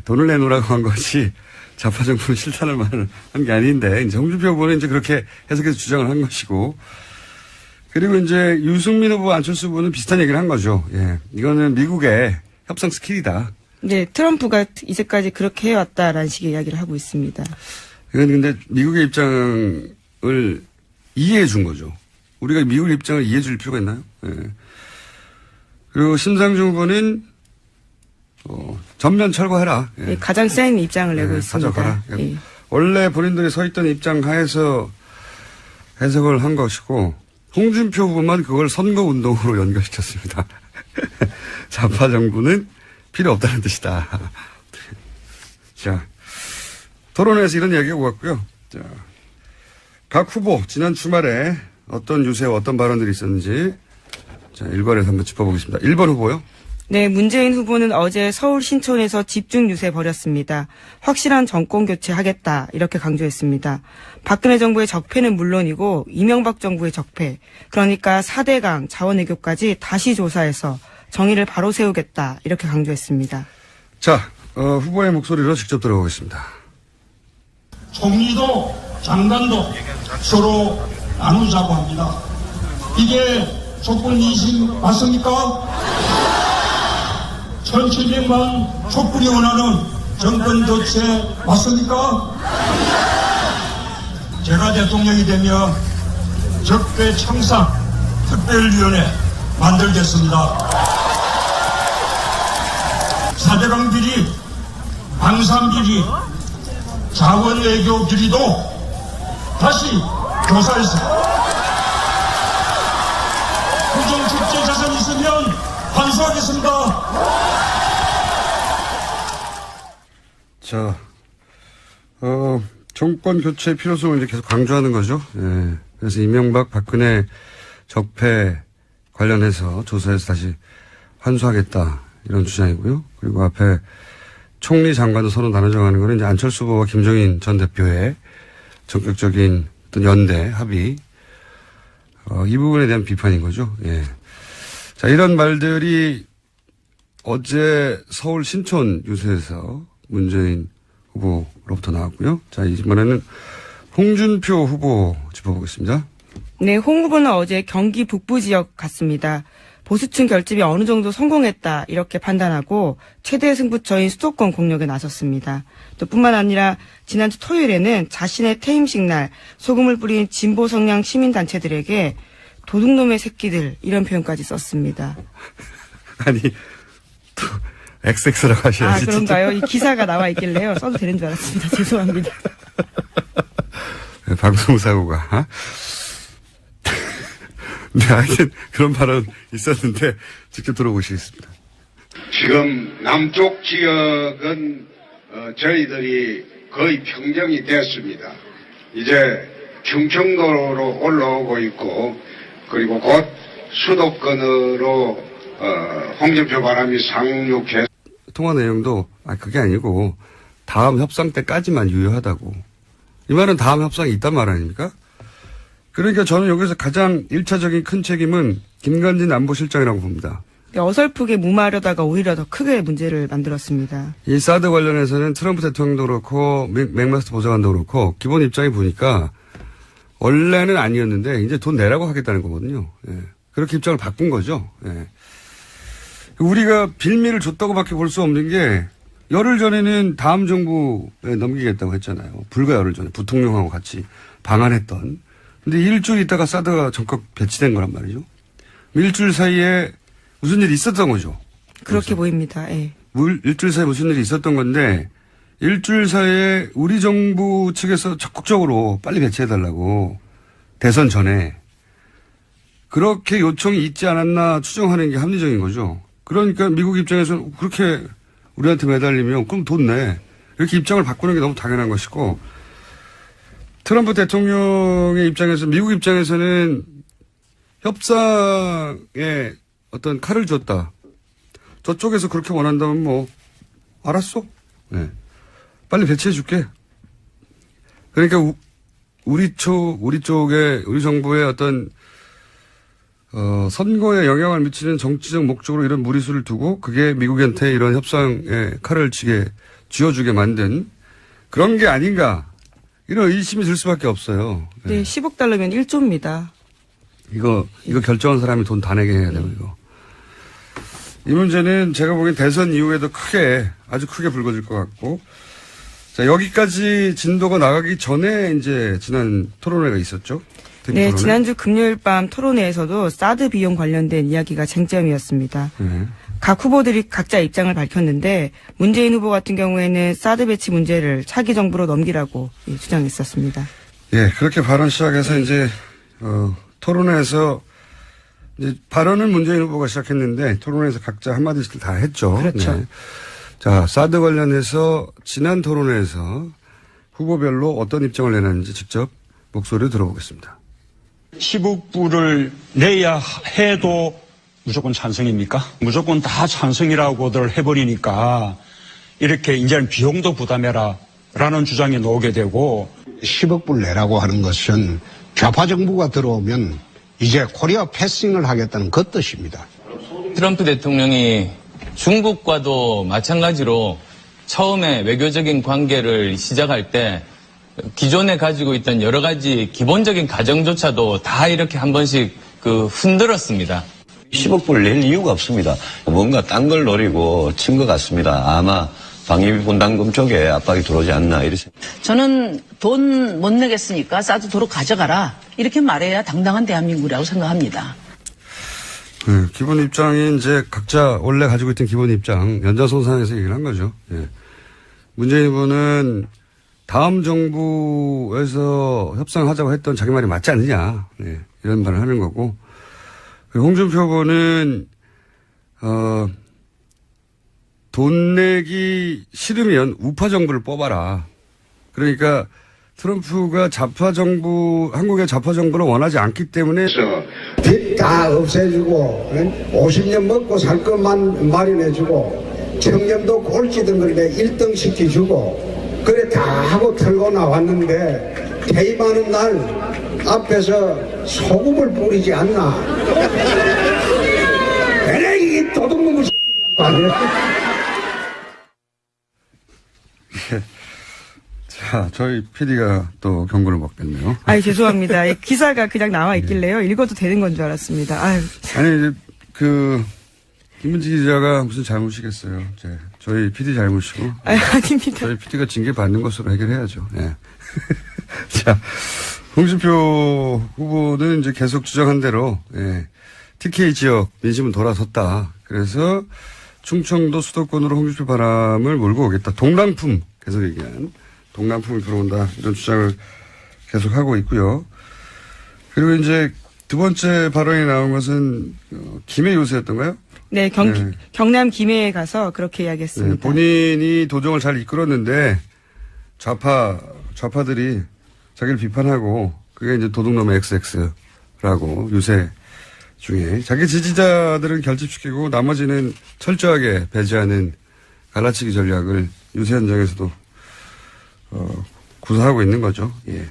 돈을 내놓으라고 한 것이 좌파 정부는 싫다는 말을 한 게 아닌데 이제 홍준표 후보는 이제 그렇게 해석해서 주장을 한 것이고 그리고 이제 유승민 후보 안철수 후보는 비슷한 얘기를 한 거죠. 예. 이거는 미국의 협상 스킬이다. 네, 트럼프가 이제까지 그렇게 해왔다라는 식의 이야기를 하고 있습니다. 이건 근데 미국의 입장을 이해해 준 거죠. 우리가 미국의 입장을 이해해 줄 필요가 있나요? 예. 그리고 심상정 후보는 전면 철거해라. 예. 네, 가장 센 입장을 내고 있습니다. 가져가라. 예. 원래 본인들이 서 있던 입장 하에서 해석을 한 것이고 홍준표 후보만 그걸 선거운동으로 연결시켰습니다. 좌파 정부는 필요 없다는 뜻이다. 자, 토론회에서 이런 이야기가 오갔고요. 자, 각 후보 지난 주말에 어떤 유세와 어떤 발언들이 있었는지 자, 일괄해서 한번 짚어보겠습니다. 1번 후보요. 네, 문재인 후보는 어제 서울 신촌에서 집중 유세 벌였습니다. 확실한 정권 교체하겠다 이렇게 강조했습니다. 박근혜 정부의 적폐는 물론이고 이명박 정부의 적폐, 그러니까 4대강 자원외교까지 다시 조사해서 정의를 바로 세우겠다 이렇게 강조했습니다. 자, 후보의 목소리로 직접 들어보겠습니다. 총리도 장관도 서로 나누자고 합니다. 이게 촛불 민심 맞습니까? 1700만 촛불이 원하는 정권 교체 맞습니까? 제가 대통령이 되면 적폐 청산 특별위원회 만들겠습니다. 4대강 비리, 방산 비리, 자원외교 비리도 다시 조사해서 부정축제 자산이 있으면 환수하겠습니다. 자, 정권 교체 필요성을 이제 계속 강조하는 거죠. 예. 그래서 이명박, 박근혜 적폐 관련해서 조사해서 다시 환수하겠다 이런 주장이고요. 그리고 앞에 총리 장관도 서로 나눠져 가는 거는 이제 안철수 후보와 김종인 전 대표의 전격적인 어떤 연대 합의. 이 부분에 대한 비판인 거죠. 예. 자, 이런 말들이 어제 서울 신촌 유세에서 문재인 후보로부터 나왔고요. 자, 이번에는 홍준표 후보 짚어보겠습니다. 네, 홍 후보는 어제 경기 북부 지역 갔습니다. 보수층 결집이 어느 정도 성공했다 이렇게 판단하고 최대 승부처인 수도권 공략에 나섰습니다. 또 뿐만 아니라 지난주 토요일에는 자신의 퇴임식 날 소금을 뿌린 진보 성향 시민단체들에게 도둑놈의 새끼들 이런 표현까지 썼습니다. 아니 또 XX라고 하셔야지. 그런가요? 이 기사가 나와 있길래요. 써도 되는 줄 알았습니다. 죄송합니다. 네, 방송사고가. 네, 하여튼 그런 발언 있었는데 직접 들어보시겠습니다. 지금 남쪽 지역은 저희들이 거의 평정이 됐습니다. 이제 충청도로 올라오고 있고 그리고 곧 수도권으로 홍준표 바람이 상륙해. 통화 내용도 그게 아니고 다음 협상 때까지만 유효하다고. 이 말은 다음 협상이 있단 말 아닙니까? 그러니까 저는 여기서 가장 1차적인 큰 책임은 김관진 안보실장이라고 봅니다. 어설프게 무마하려다가 오히려 더 크게 문제를 만들었습니다. 이 사드 관련해서는 트럼프 대통령도 그렇고 맥마스터 보좌관도 그렇고 기본 입장이 보니까 원래는 아니었는데 이제 돈 내라고 하겠다는 거거든요. 예. 그렇게 입장을 바꾼 거죠. 예. 우리가 빌미를 줬다고밖에 볼 수 없는 게 열흘 전에는 다음 정부에 넘기겠다고 했잖아요. 불과 열흘 전에 부통령하고 같이 방한했던. 근데 일주일 있다가 사드가 전격 배치된 거란 말이죠. 일주일 사이에 무슨 일이 있었던 거죠. 그렇게 보입니다. 예. 일주일 사이에 무슨 일이 있었던 건데 일주일 사이에 우리 정부 측에서 적극적으로 빨리 배치해달라고 대선 전에 그렇게 요청이 있지 않았나 추정하는 게 합리적인 거죠. 그러니까 미국 입장에서는 그렇게 우리한테 매달리면 그럼 돈 내. 이렇게 입장을 바꾸는 게 너무 당연한 것이고 트럼프 대통령의 입장에서 미국 입장에서는 협상에 어떤 칼을 줬다. 저쪽에서 그렇게 원한다면 뭐 알았어. 네. 빨리 배치해 줄게. 그러니까 우리 쪽에 우리 정부의 어떤 선거에 영향을 미치는 정치적 목적으로 이런 무리수를 두고 그게 미국한테 이런 협상에 칼을 쥐어주게 만든 그런 게 아닌가. 이런 의심이 들 수밖에 없어요. 네, 10억 달러면 1조입니다. 이거 결정한 사람이 돈 다 내게 해야 되고 이거. 이 문제는 제가 보기엔 대선 이후에도 아주 크게 불거질 것 같고. 자, 여기까지 진도가 나가기 전에 이제 지난 토론회가 있었죠. 네, 토론회. 지난주 금요일 밤 토론회에서도 사드 비용 관련된 이야기가 쟁점이었습니다. 네. 각 후보들이 각자 입장을 밝혔는데 문재인 후보 같은 경우에는 사드 배치 문제를 차기 정부로 넘기라고 주장했었습니다. 예, 그렇게 발언 시작해서 이제 토론회에서 이제 발언은 문재인 후보가 시작했는데 토론회에서 각자 한마디씩 다 했죠. 그렇죠. 네. 자, 사드 관련해서 지난 토론회에서 후보별로 어떤 입장을 내놨는지 직접 목소리를 들어보겠습니다. 10억 불을 내야 해도 무조건 찬성입니까? 무조건 다 찬성이라고들 해버리니까 이렇게 이제는 비용도 부담해라 라는 주장이 나오게 되고 10억 불 내라고 하는 것은 좌파 정부가 들어오면 이제 코리아 패싱을 하겠다는 그 뜻입니다. 트럼프 대통령이 중국과도 마찬가지로 처음에 외교적인 관계를 시작할 때 기존에 가지고 있던 여러 가지 기본적인 가정조차도 다 이렇게 한 번씩 흔들었습니다. 10억 불 낼 이유가 없습니다. 뭔가 딴 걸 노리고 친 것 같습니다. 아마 방위분담금 쪽에 압박이 들어오지 않나 이렇게. 저는 돈 못 내겠으니까 사드 도로 가져가라 이렇게 말해야 당당한 대한민국이라고 생각합니다. 기본 입장이 이제 각자 원래 가지고 있던 기본 입장 연장선상에서 얘기를 한 거죠. 예. 문재인 후보는 다음 정부에서 협상하자고 했던 자기 말이 맞지 않느냐. 예. 이런 말을 하는 거고. 홍준표 후보는 돈 내기 싫으면 우파 정부를 뽑아라. 그러니까 트럼프가 좌파 정부, 한국의 좌파 정부를 원하지 않기 때문에 빚 다 없애주고 50년 먹고 살 것만 마련해주고 청년도 꼴찌든 그런데 1등 시켜주고 그래 다 하고 털고 나왔는데 퇴임하는 날 앞에서 소금을 뿌리지 않나. 에이, 도둑놈의 자, 저희 PD가 또 경고를 먹겠네요. 아이, 죄송합니다. 이 기사가 그냥 나와 있길래요. 읽어도 되는 건 줄 알았습니다. 아유. 아니, 이제, 김은지 기자가 무슨 잘못이겠어요. 이제, 저희 PD 잘못이고. 아닙니다. 저희 PD가 징계 받는 것으로 해결해야죠. 예. 자, 홍준표 후보는 이제 계속 주장한 대로, 예. TK 지역 민심은 돌아섰다. 그래서 충청도 수도권으로 홍준표 바람을 몰고 오겠다. 동랑품, 계속 얘기한. 동남풍이 들어온다. 이런 주장을 계속하고 있고요. 그리고 이제 두 번째 발언이 나온 것은 김해 요새였던가요? 네, 경남 김해에 가서 그렇게 이야기했습니다. 네, 본인이 도정을 잘 이끌었는데 좌파들이 자기를 비판하고 그게 이제 도둑놈의 XX라고 유세 중에 자기 지지자들은 결집시키고 나머지는 철저하게 배제하는 갈라치기 전략을 유세 현장에서도 구사하고 있는 거죠. 예.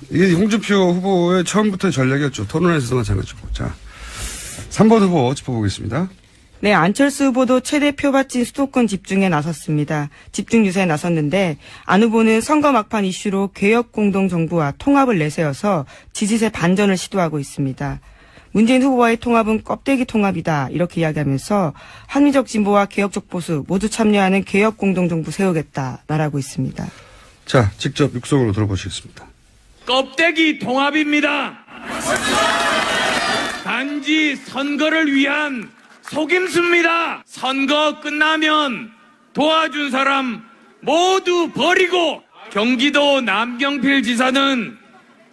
이게 홍준표 후보의 처음부터의 전략이었죠. 토론에서도 마찬가지고. 자, 3번 후보 짚어보겠습니다. 네, 안철수 후보도 최대 표밭인 수도권 집중에 나섰습니다. 집중 유세에 나섰는데 안 후보는 선거 막판 이슈로 개혁 공동정부와 통합을 내세워서 지지세 반전을 시도하고 있습니다. 문재인 후보와의 통합은 껍데기 통합이다 이렇게 이야기하면서 합리적 진보와 개혁적 보수 모두 참여하는 개혁 공동정부 세우겠다 말하고 있습니다. 자, 직접 육성으로 들어보시겠습니다. 껍데기 통합입니다. 단지 선거를 위한 속임수입니다. 선거 끝나면 도와준 사람 모두 버리고 경기도 남경필 지사는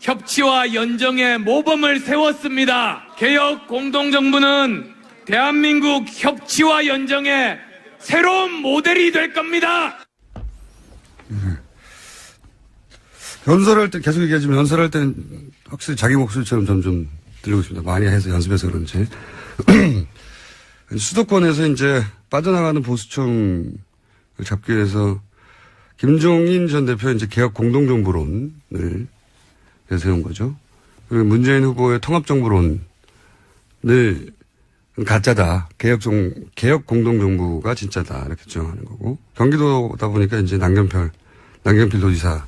협치와 연정의 모범을 세웠습니다. 개혁 공동정부는 대한민국 협치와 연정의 새로운 모델이 될 겁니다. 연설할 때 계속 얘기하지만 연설할 때는 확실히 자기 목소리처럼 점점 들리고 있습니다. 많이 해서 연습해서 그런지. 수도권에서 이제 빠져나가는 보수층을 잡기 위해서 김종인 전 대표 이제 개혁 공동정부론을 내세운 거죠. 그리고 문재인 후보의 통합정부론을 가짜다. 개혁 공동정부가 진짜다. 이렇게 주장하는 거고. 경기도다 보니까 이제 남경필 도지사에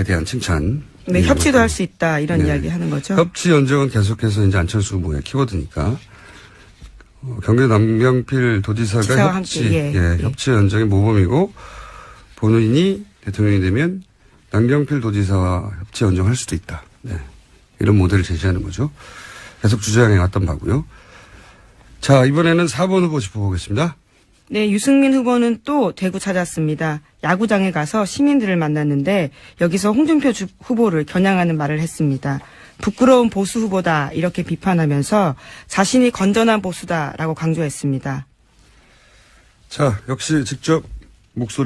대한 칭찬. 네, 협치도 할 수 있다. 이런 이야기 하는 거죠. 협치 연정은 계속해서 이제 안철수 후보의 키워드니까. 경기도 남경필 도지사가 협치 연정의 모범이고 본인이 대통령이 되면 남경필 도지사와 협치 연정할 수도 있다. 네. 이런 모델을 제시하는 거죠. 계속 주장해 왔던 바고요. 자, 이번에는 4번 후보 짚어보겠습니다. 네, 유승민 후보는 또 대구 찾았습니다. 야구장에 가서 시민들을 만났는데 여기서 홍준표 후보를 겨냥하는 말을 했습니다. 부끄러운 보수 후보다 이렇게 비판하면서 자신이 건전한 보수다라고 강조했습니다. 자, 역시 직접 목소리